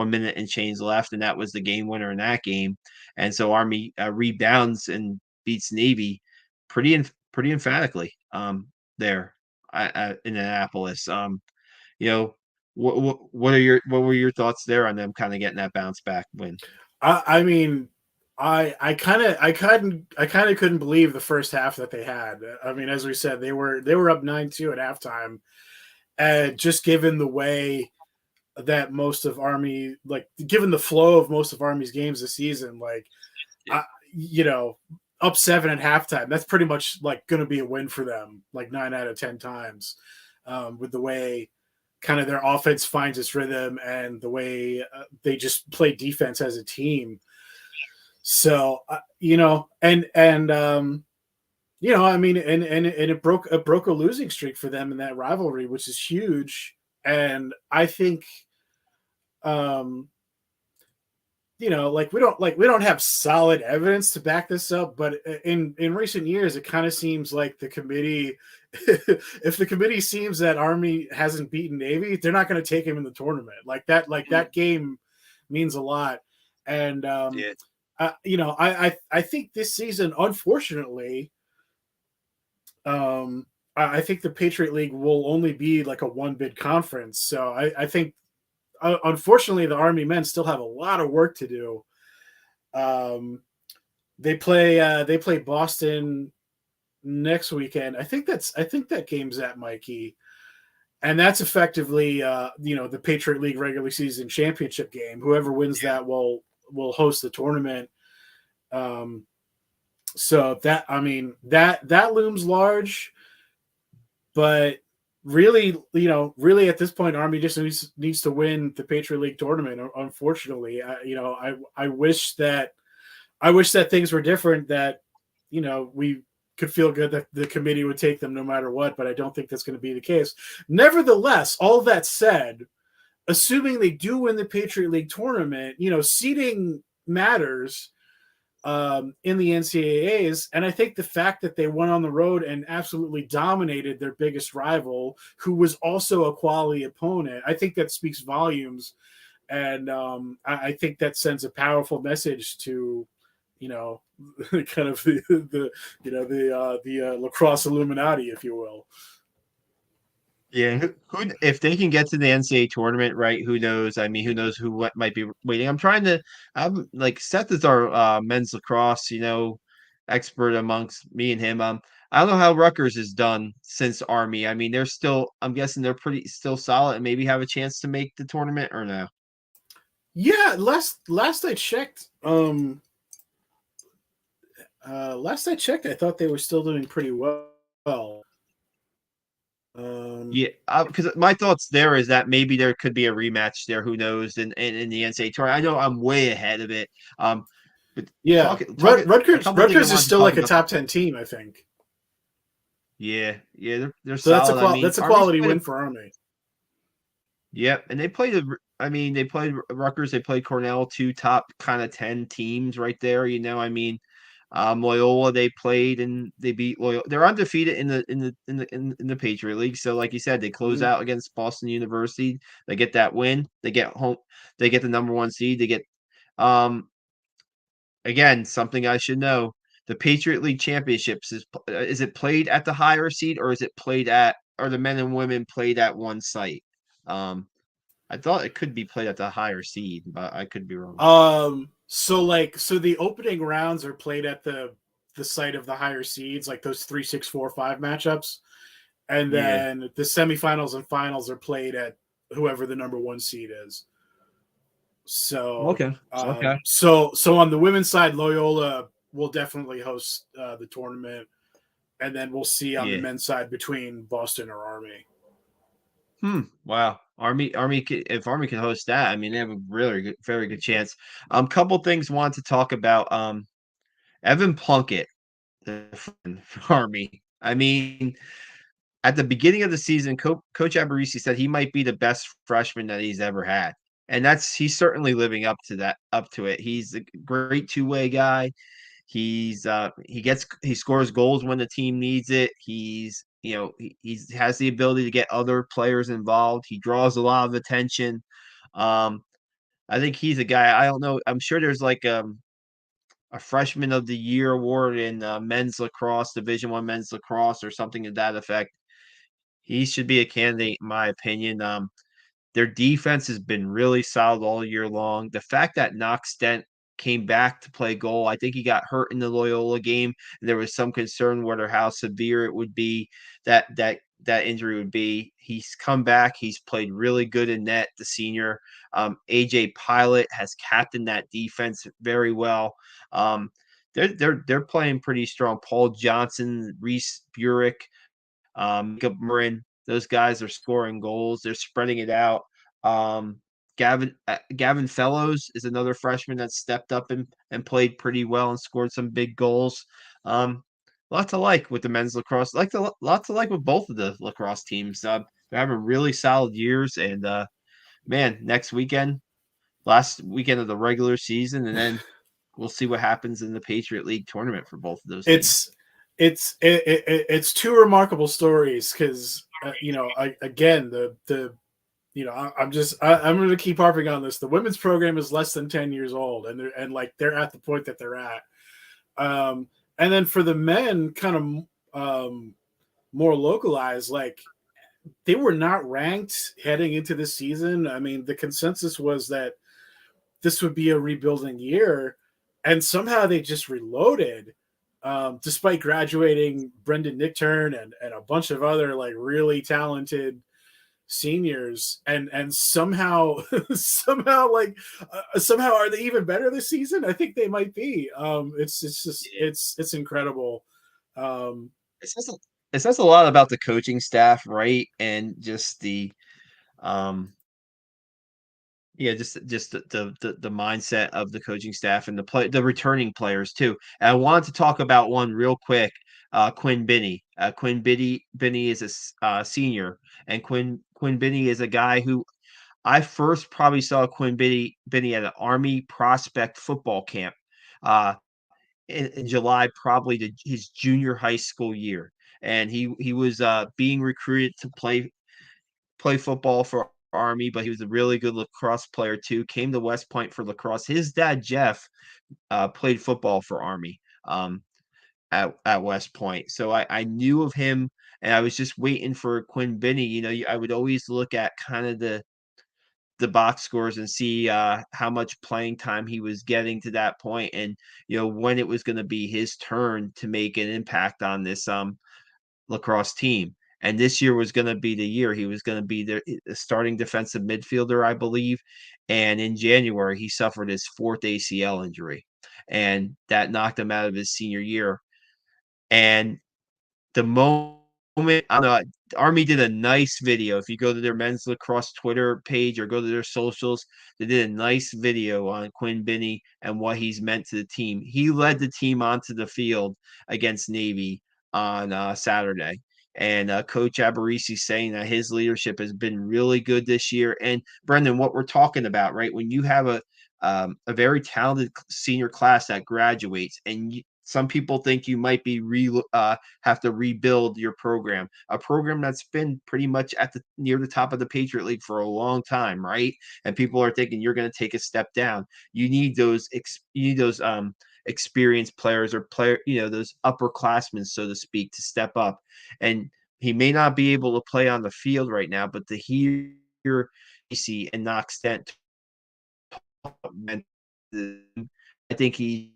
S1: minute and change left, and that was the game winner in that game. And so Army rebounds and beats Navy pretty emphatically there in Annapolis. You know, what were your thoughts there on them kind of getting that bounce back win?
S2: I mean, I kind of couldn't believe the first half that they had. I mean, as we said, they were up 9-2 at halftime, and just given the way that most of Army, like given the flow of most of Army's games this season, like
S1: Yeah.
S2: I, you know, up 7 at halftime, that's pretty much like going to be a win for them, like 9 out of 10 times, with the way kind of their offense finds its rhythm and the way they just play defense as a team. So I mean, and it broke a losing streak for them in that rivalry, which is huge. And I think, um, like we don't have solid evidence to back this up, but in recent years, it kind of seems like the committee, if the committee seems that Army hasn't beaten Navy, they're not going to take him in the tournament. That game means a lot, and
S1: Yeah.
S2: I think this season, unfortunately, I think the Patriot League will only be like a one bid conference. So I think, unfortunately, the Army men still have a lot of work to do. They play Boston next weekend. I think that game's at Mikey, and that's effectively the Patriot League regular season championship game. Whoever wins that will host the tournament. So that looms large, but really, really at this point, Army just needs to win the Patriot League tournament. Unfortunately, I wish that things were different. That we could feel good that the committee would take them no matter what, but I don't think that's going to be the case. Nevertheless, all that said, assuming they do win the Patriot League tournament, seeding matters in the NCAAs. And I think the fact that they went on the road and absolutely dominated their biggest rival, who was also a quality opponent, I think that speaks volumes. And I think that sends a powerful message to, kind of the lacrosse Illuminati, if you will.
S1: Yeah, who if they can get to the NCAA tournament, right? Who knows? I mean, who knows who might be waiting? I'm like Seth is our men's lacrosse, expert amongst me and him. I don't know how Rutgers is done since Army. I mean, I'm guessing they're pretty still solid and maybe have a chance to make the tournament or no.
S2: Yeah, last I checked, I thought they were still doing pretty well.
S1: Yeah, because my thoughts there is that maybe there could be a rematch there. Who knows? In the NCAA tournament, I know I'm way ahead of it. But
S2: yeah,
S1: a couple of things I
S2: Rutgers is
S1: wanted to
S2: still
S1: talk
S2: like a
S1: about.
S2: top 10 team, I think.
S1: Yeah, they're
S2: So that's
S1: solid. I mean,
S2: that's a
S1: Army's
S2: quality
S1: played
S2: win for Army.
S1: yep, and they played. I mean, they played Rutgers. They played Cornell, two top kind of 10 teams right there. I mean, Loyola they played and they beat Loyola. They're undefeated in the Patriot League. So, like you said, they close
S2: Mm-hmm.
S1: out against Boston University. They get that win. They get home. They get the number one seed. They get um again something I should know. The Patriot League championships is it played at the higher seed or is it played at or the men and women played at one site? Um, I thought it could be played at the higher seed, but I could be wrong.
S2: So the opening rounds are played at the site of the higher seeds, like those 3, 6, 4, 5 matchups, and
S1: Yeah.
S2: then the semifinals and finals are played at whoever the number one seed is. So,
S1: Okay. Okay.
S2: so on the women's side, Loyola will definitely host the tournament, and then we'll see on the
S1: Yeah.
S2: men's side between Boston or Army.
S1: Wow. If Army can host that, I mean, they have a really good, very good chance. Couple things wanted to talk about. Evan Plunkett, the friend for Army. I mean, at the beginning of the season, Coach Aberisi said he might be the best freshman that he's ever had, and he's certainly living up to it. He's a great two-way guy. He scores goals when the team needs it. He has the ability to get other players involved. He draws a lot of attention. Um, I think he's a guy. I don't know. I'm sure there's like a freshman of the year award in men's lacrosse, Division 1 men's lacrosse, or something to that effect. He should be a candidate, in my opinion. Their defense has been really solid all year long. The fact that Knox Dent came back to play goal, I think he got hurt in the Loyola game. And there was some concern whether how severe it would be that injury would be. He's come back. He's played really good in net. The senior AJ Pilot has captained that defense very well. They're playing pretty strong. Paul Johnson, Reese Burek, Jacob Marin, those guys are scoring goals. They're spreading it out. Um, Gavin Fellows is another freshman that stepped up and played pretty well and scored some big goals. Lot to like with the men's lacrosse. Lot to like with both of the lacrosse teams. They're having really solid years, and man, next weekend last weekend of the regular season, and then we'll see what happens in the Patriot League tournament for both of those teams.
S2: It's two remarkable stories because again I'm going to keep harping on this. The women's program is less than 10 years old, and they're at the point that they're at. And then for the men, kind of more localized, like they were not ranked heading into this season. I mean, the consensus was that this would be a rebuilding year, and somehow they just reloaded, despite graduating Brendan Nickturn and a bunch of other like really talented seniors, and somehow somehow are they even better this season? I think they might be. It's incredible. Um,
S1: It says it says a lot about the coaching staff, right? And just um just the mindset of the coaching staff and the returning players too. And I wanted to talk about one real quick. Quinn Binney. Binney is a senior, and Quinn Binney is a guy who I first probably saw Binney at an Army prospect football camp uh, in July, probably his junior high school year, and he was being recruited to play football for Army, but he was a really good lacrosse player too. Came to West Point for lacrosse. His dad Jeff played football for Army at West Point, so I knew of him, and I was just waiting for Quinn Binney. I would always look at kind of the box scores and see how much playing time he was getting to that point, and when it was going to be his turn to make an impact on this lacrosse team. And this year was going to be the year he was going to be the starting defensive midfielder, I believe. And in January, he suffered his fourth ACL injury, and that knocked him out of his senior year. And the moment I don't know, Army did a nice video. If you go to their men's lacrosse Twitter page or go to their socials, they did a nice video on Quinn Binney and what he's meant to the team. He led the team onto the field against Navy on Saturday. And Coach Abarisi saying that his leadership has been really good this year. And Brendan, what we're talking about, right? When you have a very talented senior class that graduates, and some people think you might be have to rebuild your program, a program that's been pretty much at the near the top of the Patriot League for a long time, right? And people are thinking you're going to take a step down. You need those experienced players or those upperclassmen, so to speak, to step up. And he may not be able to play on the field right now, but to hear see and knock Stent, I think he's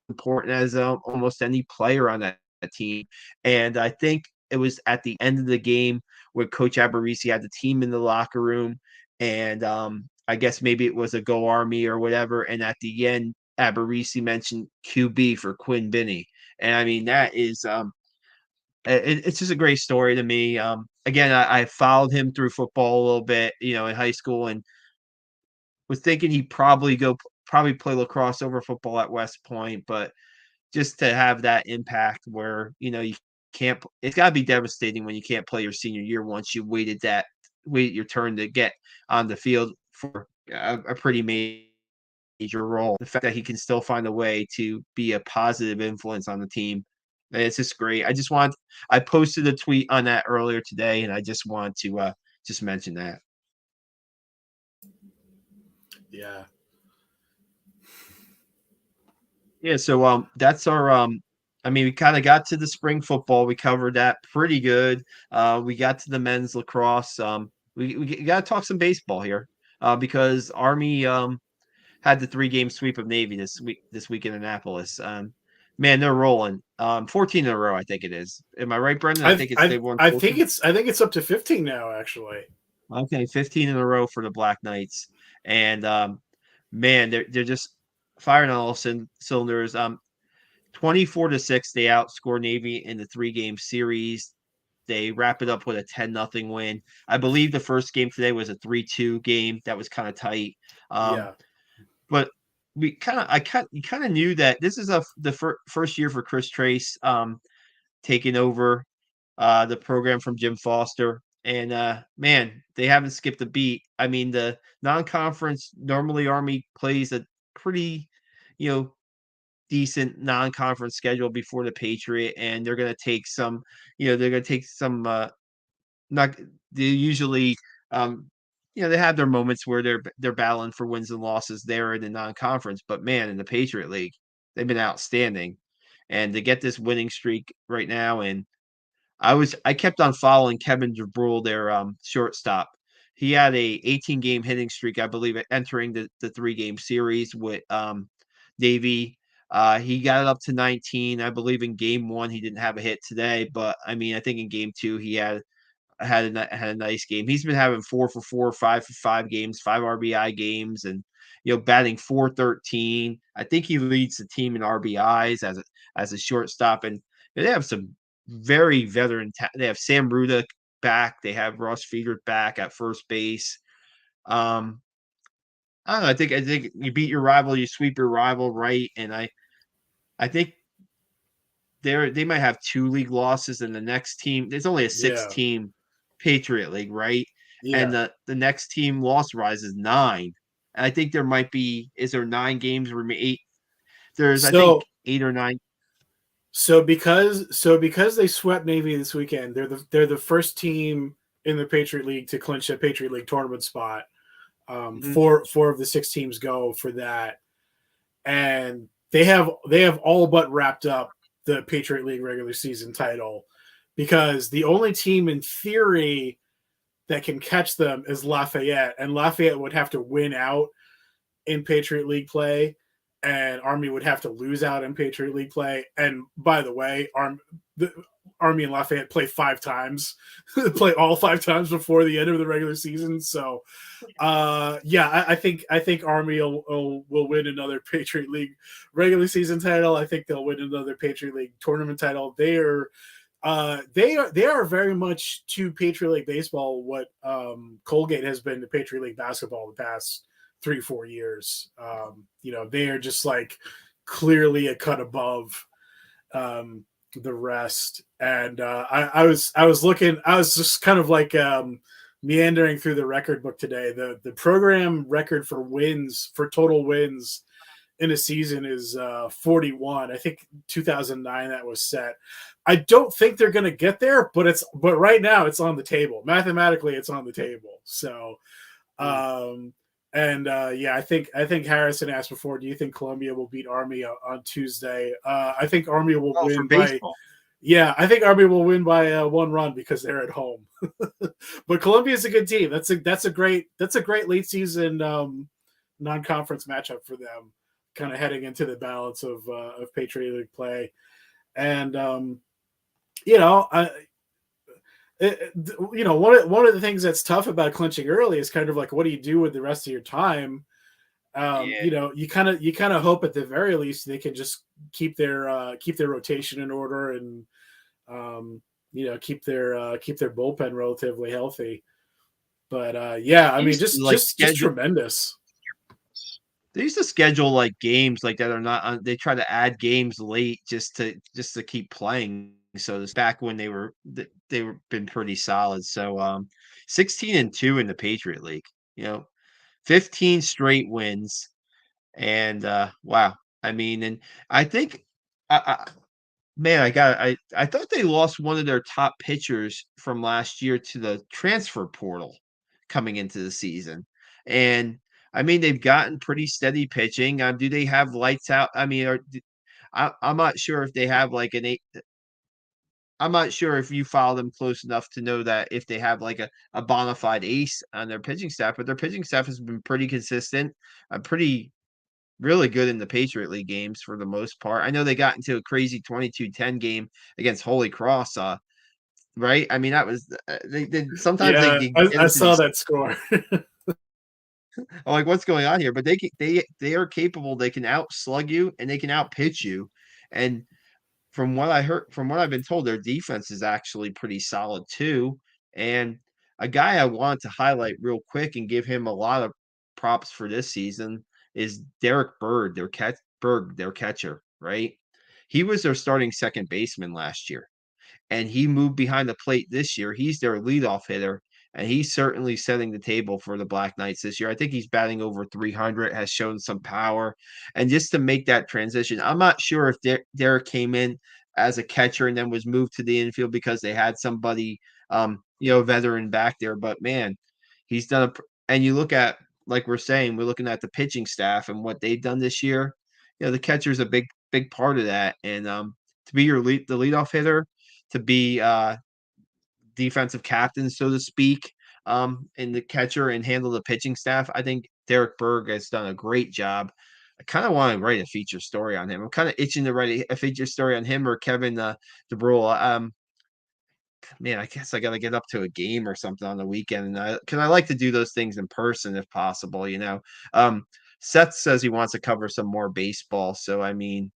S1: important as almost any player on that team. And I think it was at the end of the game where Coach Abarisi had the team in the locker room, and I guess maybe it was a Go Army or whatever. And at the end, Abarisi mentioned QB for Quinn Binney, and I mean that is it's just a great story to me. Again, I followed him through football a little bit, in high school, and was thinking he'd probably play lacrosse over football at West Point, but just to have that impact where you can't. It's got to be devastating when you can't play your senior year once you wait your turn to get on the field for a pretty major role. The fact that he can still find a way to be a positive influence on the team, it's just great. I posted a tweet on that earlier today, and I just want to just mention that.
S2: Yeah.
S1: Yeah, so that's our I mean, we kind of got to the spring football. We covered that pretty good. We got to the men's lacrosse. We got to talk some baseball here because Army had the 3-game sweep of Navy this week in Annapolis. Man, they're rolling. 14 in a row, I think it is. Am I right, Brendan? I think they won 14.
S2: I think it's up to 15 now, actually.
S1: Okay, 15 in a row for the Black Knights, and man, they're just firing on all cylinders. 24-6, they outscore Navy in the 3-game series. They wrap it up with a 10-0 win. I believe the first game today was a 3-2 game that was kind of tight.
S2: Yeah.
S1: But you kind of knew that this is the first year for Chris Trace taking over the program from Jim Foster. And man, they haven't skipped a beat. I mean, the non-conference normally Army plays a pretty, you know, decent non-conference schedule before the Patriot, and they're going to take some, they're going to take some. Not they usually, um, they have their moments where they're battling for wins and losses there in the non-conference. But man, in the Patriot League, they've been outstanding, and to get this winning streak right now, and I kept on following Kevin DeBrule, their shortstop. He had a 18 game hitting streak, I believe, entering the 3 game series with Navy. He got it up to 19. I believe in game one he didn't have a hit today, but I mean I think in game two he had a nice game. He's been having 4 for 4, 5 for 5 games, 5 RBI games, and batting 413. I think he leads the team in RBIs as a shortstop, and they have some very veteran. They have Sam Ruda back. They have Ross Feeder back at first base. Um, I don't know. I think you beat your rival, you sweep your rival, right? And I think they might have 2 league losses, and the next team there's only a 6
S2: Yeah,
S1: team Patriot League, right? And
S2: yeah.
S1: the next team loss rise is 9. And I think there might be is there 9 games or 8? There's I think
S2: So
S1: 8 or 9.
S2: because they swept Navy this weekend, they're the first team in the Patriot League to clinch a Patriot League tournament spot.
S1: Mhm.
S2: Four of the 6 teams go for that, and they have all but wrapped up the Patriot League regular season title, because the only team in theory that can catch them is Lafayette, and Lafayette would have to win out in Patriot League play, and Army would have to lose out in Patriot League play. And by the way, the Army and Lafayette play 5 times, play all 5 times before the end of the regular season. So, yeah, I think Army will win another Patriot League regular season title. I think they'll win another Patriot League tournament title. They are very much to Patriot League baseball what Colgate has been to Patriot League basketball the past 3-4 years. They are just like clearly a cut above the rest. And I was looking, I was just kind of like meandering through the record book today. The program record for wins, for total wins in a season, is 41. I think 2009 that was set. I don't think they're going to get there, but right now it's on the table. Mathematically, it's on the table. So,
S1: Mm.
S2: um, and yeah, I think Harrison asked before, do you think Columbia will beat Army on Tuesday? I think Army will
S1: Oh, for
S2: win by
S1: baseball.
S2: yeah, I think Army will win by 1 run because they're at home. But Columbia is a good team. That's a great late season non-conference matchup for them, kind of heading into the balance of Patriot League play. And you know, I, one of the things that's tough about clinching early is kind of like, what do you do with the rest of your time?
S1: Yeah.
S2: You kind of hope at the very least they can just keep their rotation in order, and keep their bullpen relatively healthy. But yeah, I
S1: They
S2: mean,
S1: used to,
S2: just tremendous.
S1: they used to schedule like games like that are not on, they try to add games late just to keep playing. So this back when they were been pretty solid. So 16-2 in the Patriot League, you know, 15 straight wins. And wow. I mean, and I think I man, I thought they lost one of their top pitchers from last year to the transfer portal coming into the season. And I mean, they've gotten pretty steady pitching. Do they have lights out? I mean, I'm not sure if they have like an eight. I'm not sure if you follow them close enough to know that if they have like a bona fide ace on their pitching staff, but their pitching staff has been pretty consistent, pretty really good in the Patriot League games for the most part. I know they got into a crazy 22-10 game against Holy Cross, right? I mean, that was they sometimes they
S2: Yeah,
S1: get
S2: I
S1: into
S2: saw
S1: these.
S2: that score.
S1: I'm like, what's going on here? But they are capable. They can outslug you and they can outpitch you. And from what I heard, from what I've been told, their defense is actually pretty solid too. And a guy I want to highlight real quick and give him a lot of props for this season is Derek Bird, their catcher, right? He was their starting second baseman last year. and he moved behind the plate this year. He's their leadoff hitter, and he's certainly setting the table for the Black Knights this year. I think he's batting over 300, has shown some power, and just to make that transition, I'm not sure if Derek came in as a catcher and then was moved to the infield because they had somebody, veteran back there. But man, he's done and you look at, like we're saying, we're looking at the pitching staff and what they've done this year. The catcher's a big part of that, and to be the leadoff hitter, to be defensive captain, so to speak, in the catcher and handle the pitching staff. I think Derek Berg has done a great job. I kind of want to write a feature story on him. I'm kind of itching to write a feature story on him or Kevin DeBrule. Man, I guess I got to get up to a game or something on the weekend, and because I like to do those things in person if possible. Um, Seth says he wants to cover some more baseball, so I mean,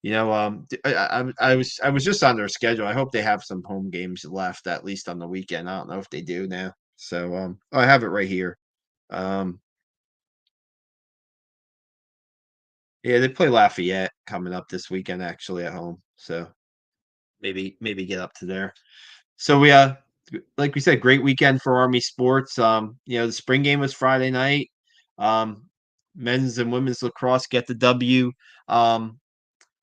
S1: I was just on their schedule. I hope they have some home games left, at least on the weekend. I don't know if they do now. So I have it right here. Um, yeah, they play Lafayette coming up this weekend actually at home. So maybe get up to there. So like we said, great weekend for Army sports. The spring game was Friday night. Um, men's and women's lacrosse get the W.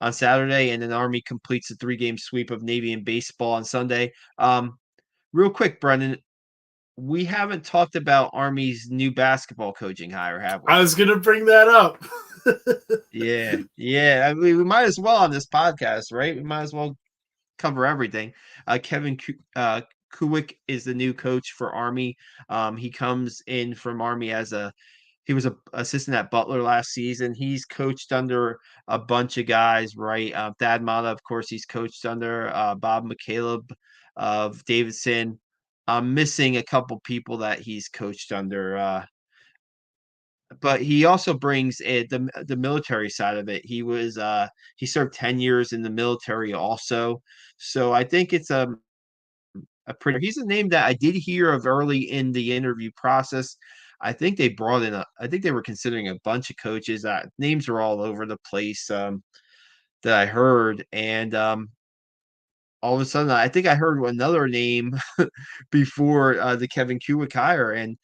S1: On Saturday, and then Army completes a 3-game sweep of Navy and baseball on Sunday. Real quick, Brendan, we haven't talked about Army's new basketball coaching hire, have we?
S2: I was gonna bring that up.
S1: Yeah. I mean, we might as well on this podcast, right? We might as well cover everything. Kevin Kuwick is the new coach for Army. He comes in from Army he was a assistant at Butler last season. He's coached under a bunch of guys, right? Thad Mata, of course, he's coached under Bob McCaleb of Davidson. I'm missing a couple people that he's coached under, but he also brings the military side of it. He served 10 years in the military also, so I think it's a pretty. He's a name that I did hear of early in the interview process. I think they brought in I think they were considering a bunch of coaches. Names are all over the place, that I heard, and all of a sudden, I think I heard another name before the Kevin Kuwick hire, and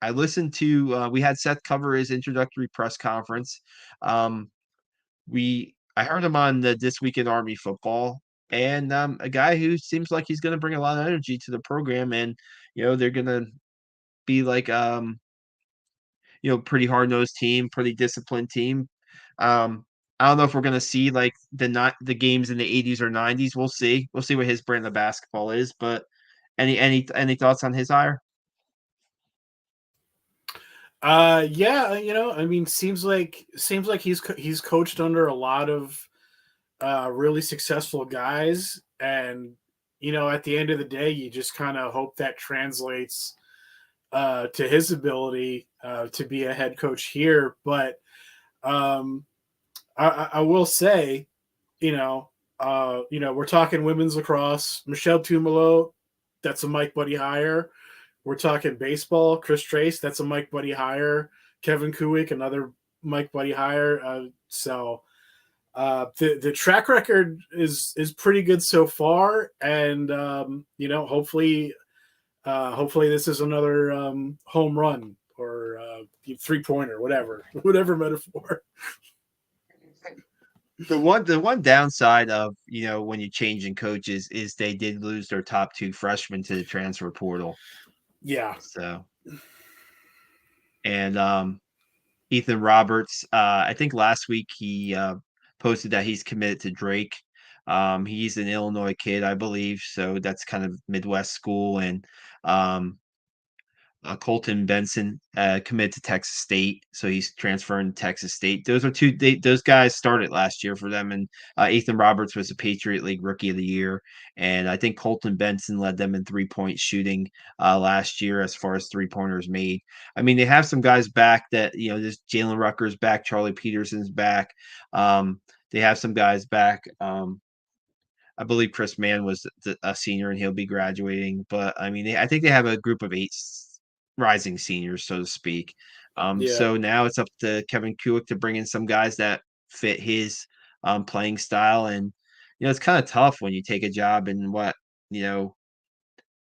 S1: I listened to. We had Seth cover his introductory press conference. Um, I heard him on the This Week in Army Football, and a guy who seems like he's going to bring a lot of energy to the program, and they're going to be like pretty hard nosed team, pretty disciplined team. I don't know if we're going to see like the games in the 80s or 90s. We'll see. We'll see what his brand of basketball is. But any thoughts on his hire?
S2: Yeah, I mean, seems like he's coached under a lot of really successful guys, and at the end of the day, you just kind of hope that translates to his ability to be a head coach here. But I will say, we're talking women's lacrosse. Michelle Tumalo, that's a Mike Buddy hire. We're talking baseball. Chris Trace, that's a Mike Buddy hire. Kevin Kuwick, another Mike Buddy hire. So the track record is pretty good so far, and hopefully this is another home run or 3-pointer, whatever metaphor.
S1: The one downside of when you're changing coaches is they did lose their top 2 freshmen to the transfer portal.
S2: Yeah.
S1: So, and Ethan Roberts, I think last week he posted that he's committed to Drake. He's an Illinois kid, I believe, so that's kind of Midwest school, and Colton Benson committed to Texas State, so he's transferring to Texas State. Those are those guys started last year for them, and Ethan Roberts was a Patriot League Rookie of the Year, and I think Colton Benson led them in 3-point shooting last year as far as 3-pointers made. I mean, they have some guys back that there's Jalen Rucker's back, Charlie Peterson's back. They have some guys back. I believe Chris Mann was a senior and he'll be graduating. But I mean, I think they have a group of 8 rising seniors, so to speak.
S2: Yeah.
S1: So now it's up to Kevin Kuwick to bring in some guys that fit his playing style, and it's kind of tough when you take a job in you know,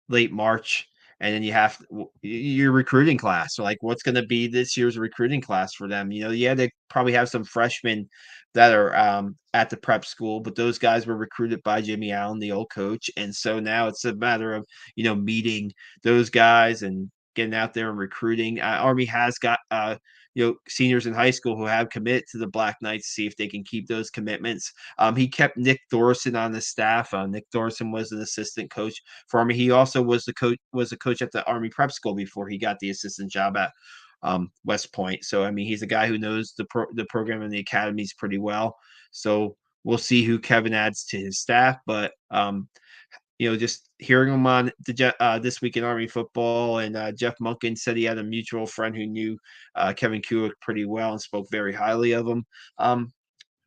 S1: late March, and then you have your recruiting class. So, like, what's going to be this year's recruiting class for them? Yeah, they probably have some freshmen that are at the prep school, but those guys were recruited by Jimmy Allen, the old coach, and so now it's a matter of meeting those guys and getting out there and recruiting. Army has got seniors in high school who have committed to the Black Knights, see if they can keep those commitments. He kept Nick Thorson on the staff. Nick Thorson was an assistant coach for Army. He also was a coach at the Army Prep School before he got the assistant job at West Point. So I mean, he's a guy who knows the program and the academies pretty well. So we'll see who Kevin adds to his staff, but just hearing him on This Week in Army Football, and Jeff Munkin said he had a mutual friend who knew Kevin Kuick pretty well and spoke very highly of him.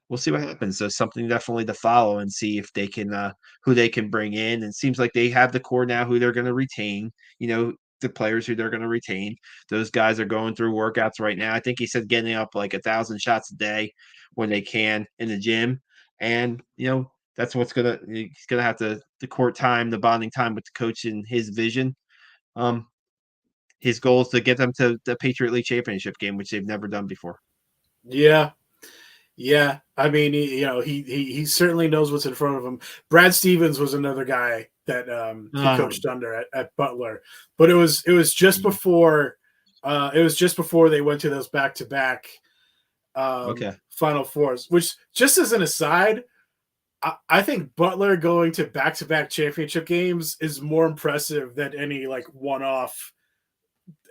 S1: We'll see what happens. So something definitely to follow and see if they can who they can bring in. And it seems like they have the core now who they're going to retain. The players who they're going to retain. Those guys are going through workouts right now. I think he said getting up like 1,000 shots a day when they can in the gym, and that's what's he's gonna have the court time, the bonding time with the coach and his vision. His goal is to get them to the Patriot League championship game, which they've never done before.
S2: Yeah. Yeah, I mean, he certainly knows what's in front of him. Brad Stevens was another guy that he coached under at Butler, but it was just before they went to those back-to-back Final Fours. Which, just as an aside, I think Butler going to back-to-back championship games is more impressive than any like one-off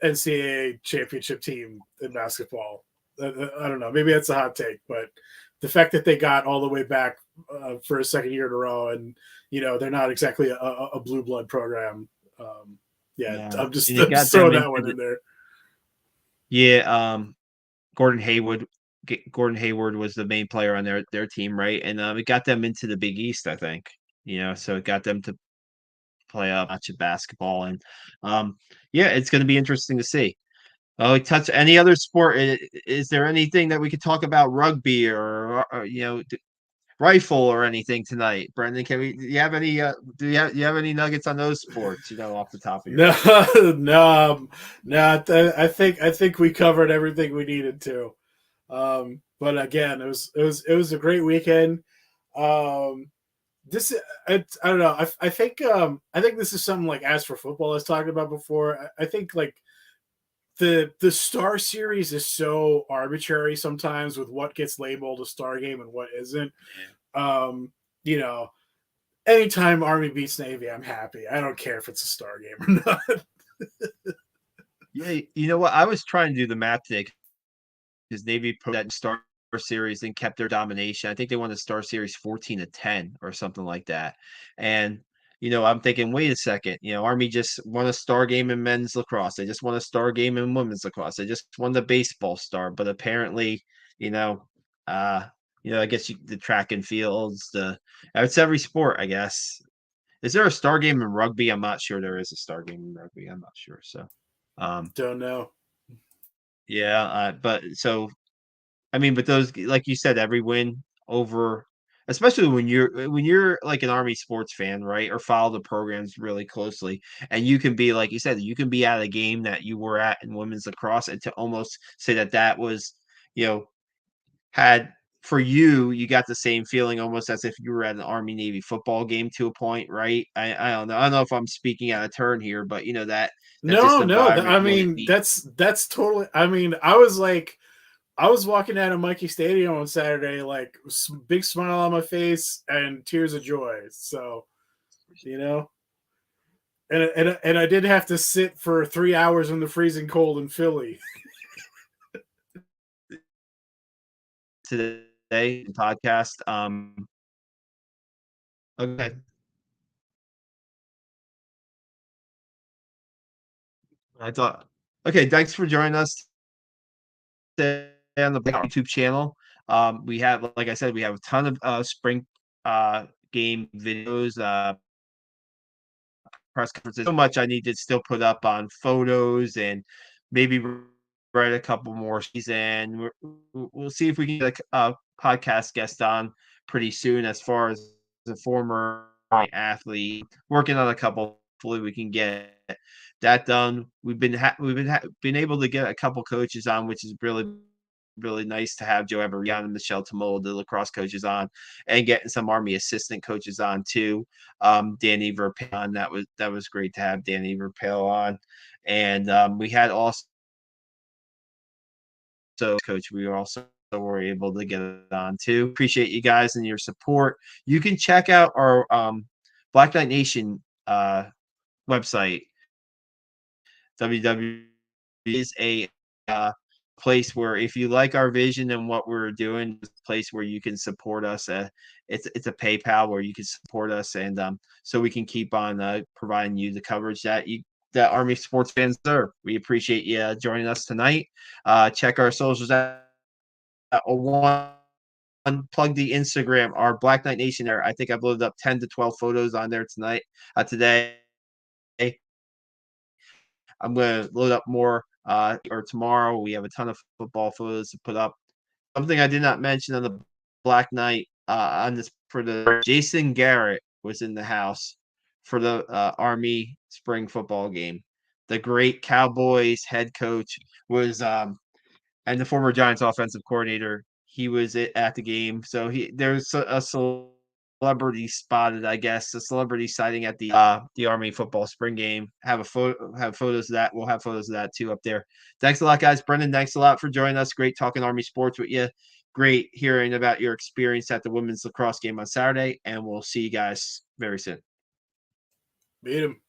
S2: NCAA championship team in basketball. I don't know. Maybe that's a hot take, but the fact that they got all the way back for a second year in a row, and they're not exactly a blue blood program. I'm just throwing that one in there.
S1: Yeah, Gordon Hayward was the main player on their team, right? And it got them into the Big East, I think. So it got them to play a bunch of basketball, and it's going to be interesting to see. Oh, touch any other sport? Is there anything that we could talk about, rugby or rifle or anything tonight, Brendan? Do you have any? Do you have any nuggets on those sports? Off the top of your
S2: head? No. I think we covered everything we needed to. But again, it was a great weekend. I don't know. I think this is something like As for Football I was talking about before. I think like the Star Series is so arbitrary sometimes with what gets labeled a star game and what isn't. Anytime Army beats Navy, I'm happy. I don't care if it's a star game or not.
S1: Yeah, you know what? I was trying to do the math today because Navy put that Star Series and kept their domination. I think they won the Star Series 14-10 or something like that. And I'm thinking, wait a second, Army just won a star game in men's lacrosse. They just won a star game in women's lacrosse. They just won the baseball star. But apparently, I guess the track and fields, it's every sport, I guess. Is there a star game in rugby? I'm not sure there is a star game in rugby. I'm not sure. So,
S2: don't know.
S1: Yeah, but those, like you said, every win over, especially when you're like an Army sports fan, right, or follow the programs really closely, and you can be, like you said, you can be at a game that you were at in women's lacrosse, and to almost say that was, had for you got the same feeling almost as if you were at an Army Navy football game to a point, right? I don't know. I don't know if I'm speaking out of turn here, but that.
S2: No. I mean, that's totally. I mean, I was walking out of Mikey Stadium on Saturday, like big smile on my face and tears of joy. So, and I did have to sit for 3 hours in the freezing cold in Philly.
S1: Today podcast. Okay. Okay, thanks for joining us today on the YouTube channel. We have, like I said, we have a ton of spring game videos, press conferences. So much I need to still put up on photos and maybe write a couple more. And we'll see if we can get a podcast guest on pretty soon as far as a former athlete, working on a couple. Hopefully, we can get that done. We've been able to get a couple coaches on, which is really nice to have Joe Everett and Michelle Tamol, the lacrosse coaches, on, and getting some Army assistant coaches on too. Danny Verpale on, that was great to have Danny Verpale on, and we had also coach. We also were able to get it on too. Appreciate you guys and your support. You can check out our Black Knight Nation website. www is a place where if you like our vision and what we're doing, it's a place where you can support us. It's a PayPal where you can support us, and so we can keep on providing you the coverage that Army sports fans deserve. We appreciate you joining us tonight. Check our socials out. Plug the Instagram, our Black Knight Nation there. I think I've loaded up 10 to 12 photos on there today. I'm going to load up more or tomorrow. We have a ton of football photos to put up. Something I did not mention on the Black Knight on this for the Jason Garrett was in the house for the Army spring football game. The great Cowboys head coach was and the former Giants offensive coordinator. He was at the game, so there's a celebrity spotted, I guess, a celebrity sighting at the Army football spring game. Have photos of that. We'll have photos of that too up there. Thanks a lot, guys. Brendan, thanks a lot for joining us. Great talking Army sports with you. Great hearing about your experience at the women's lacrosse game on Saturday, and we'll see you guys very soon.
S2: Beat him.